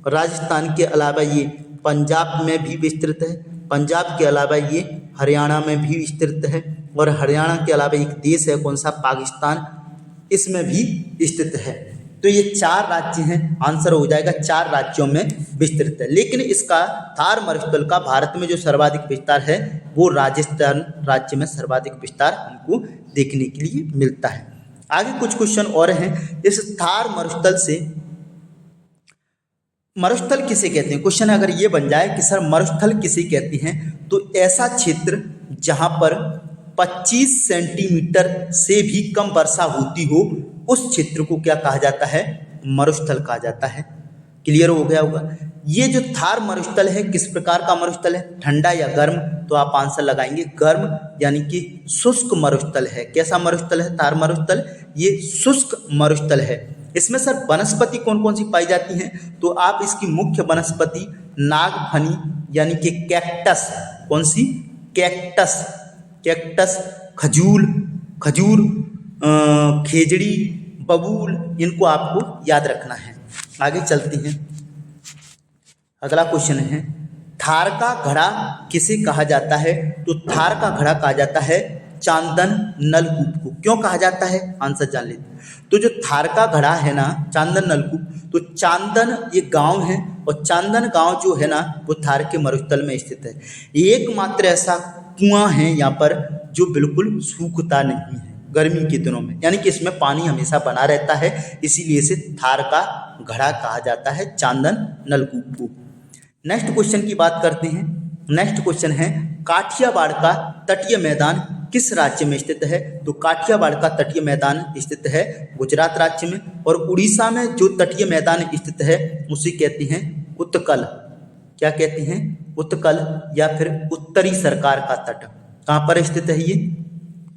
राजस्थान के अलावा ये पंजाब में भी विस्तृत है। पंजाब के अलावा ये हरियाणा में भी विस्तृत है, और हरियाणा के अलावा एक देश है, कौन सा? पाकिस्तान, इसमें भी स्थित है। तो ये 4 राज्य हैं, आंसर हो जाएगा 4 राज्यों में विस्तृत है। लेकिन इसका थार मरुस्थल का भारत में जो सर्वाधिक विस्तार है वो राजस्थान राज्य में सर्वाधिक विस्तार हमको देखने के लिए मिलता है। आगे कुछ क्वेश्चन और हैं। इस थार मरुस्थल से, मरुस्थल किसे कहते हैं? क्वेश्चन अगर ये बन जाए कि सर मरुस्थल किसे कहते हैं, तो ऐसा क्षेत्र जहां पर 25 सेंटीमीटर से भी कम वर्षा होती हो, उस क्षेत्र को क्या कहा जाता है? मरुस्थल कहा जाता है। क्लियर हो गया होगा। ये जो थार मरुस्थल है किस प्रकार का मरुस्थल है? ठंडा या गर्म? तो आप आंसर लगाएंगे गर्म, यानी कि शुष्क मरुस्थल है। कैसा मरुस्थल है थार मरुस्थल? ये शुष्क मरुस्थल है। इसमें सर वनस्पति कौन कौन सी पाई जाती हैं? तो आप इसकी मुख्य वनस्पति नागफनी यानी कि कैक्टस, कौन सी? कैक्टस, कैक्टस, खजूर, खेजड़ी, बबूल, इनको आपको याद रखना है। आगे चलते हैं। अगला क्वेश्चन है, थार का घड़ा किसे कहा जाता है? तो थार का घड़ा कहा जाता है चांदन नलकूप को। क्यों कहा जाता है? आंसर जान लेते हैं। तो जो थार का घड़ा है ना, चांदन नलकूप, तो चांदन ये गांव है, और चांदन गांव जो है ना वो थार के मरुस्थल में स्थित है। एकमात्र ऐसा कुआं है यहाँ पर जो बिल्कुल सूखता नहीं है गर्मी के दिनों में, यानी कि इसमें पानी हमेशा बना रहता है, इसीलिए इसे थार का घड़ा कहा जाता है, चांदन नलकूप को। नेक्स्ट क्वेश्चन की बात करते हैं। नेक्स्ट क्वेश्चन है, काठियावाड़ का तटीय मैदान किस राज्य में स्थित है? तो काठियावाड़ का तटीय मैदान स्थित है गुजरात राज्य में, और उड़ीसा में जो तटीय मैदान स्थित है उसे कहते हैं उत्कल। क्या कहते हैं? उत्कल, या फिर उत्तरी सरकार का तट। कहाँ पर स्थित है ये?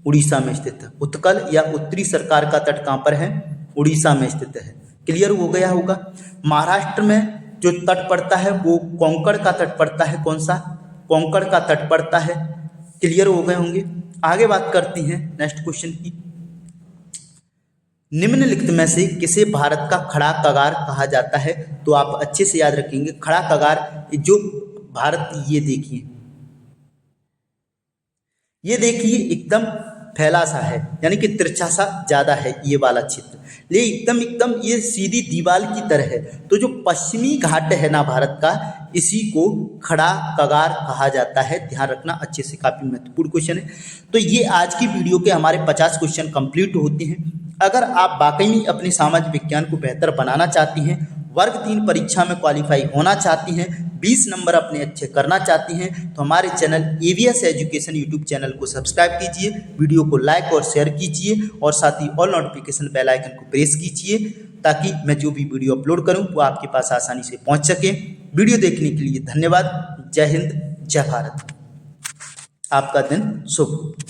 उड़ीसा में स्थित है। उत्कल या उत्तरी सरकार का तट कहाँ पर है? उड़ीसा में स्थित है। क्लियर हो गया होगा। महाराष्ट्र में जो तट पड़ता है वो कोंकण का तट पड़ता है। कौन सा? कोंकण का तट पड़ता है। क्लियर हो गए होंगे। आगे बात करते हैं नेक्स्ट क्वेश्चन की। निम्नलिखित में से किसे भारत का खड़ा कगार कहा जाता है? तो आप अच्छे से याद रखेंगे, खड़ा कगार जो भारत, ये देखिए एकदम फैला सा है, यानी कि तिरछा सा ज्यादा है ये वाला क्षेत्र, ले एकदम ये सीधी दीवार की तरह है। तो जो पश्चिमी घाट है ना भारत का, इसी को खड़ा कगार कहा जाता है। ध्यान रखना अच्छे से, काफी महत्वपूर्ण क्वेश्चन है। तो ये आज की वीडियो के हमारे 50 क्वेश्चन कंप्लीट होते हैं। अगर आप वाकई में अपने सामाजिक विज्ञान को बेहतर बनाना चाहती हैं, वर्ग 3 परीक्षा में क्वालिफाई होना चाहती हैं, 20 नंबर अपने अच्छे करना चाहती हैं, तो हमारे channel AVS education YouTube channel को सब्सक्राइब कीजिए, वीडियो को लाइक और शेयर कीजिए, और साथ ही ऑल नोटिफिकेशन बेल आइकन को प्रेस कीजिए, ताकि मैं जो भी वीडियो अपलोड करूं वो आपके पास आसानी से पहुंच सके। वीडियो देखने के लिए धन्यवाद। जय हिंद, जय भारत। आपका दिन शुभ।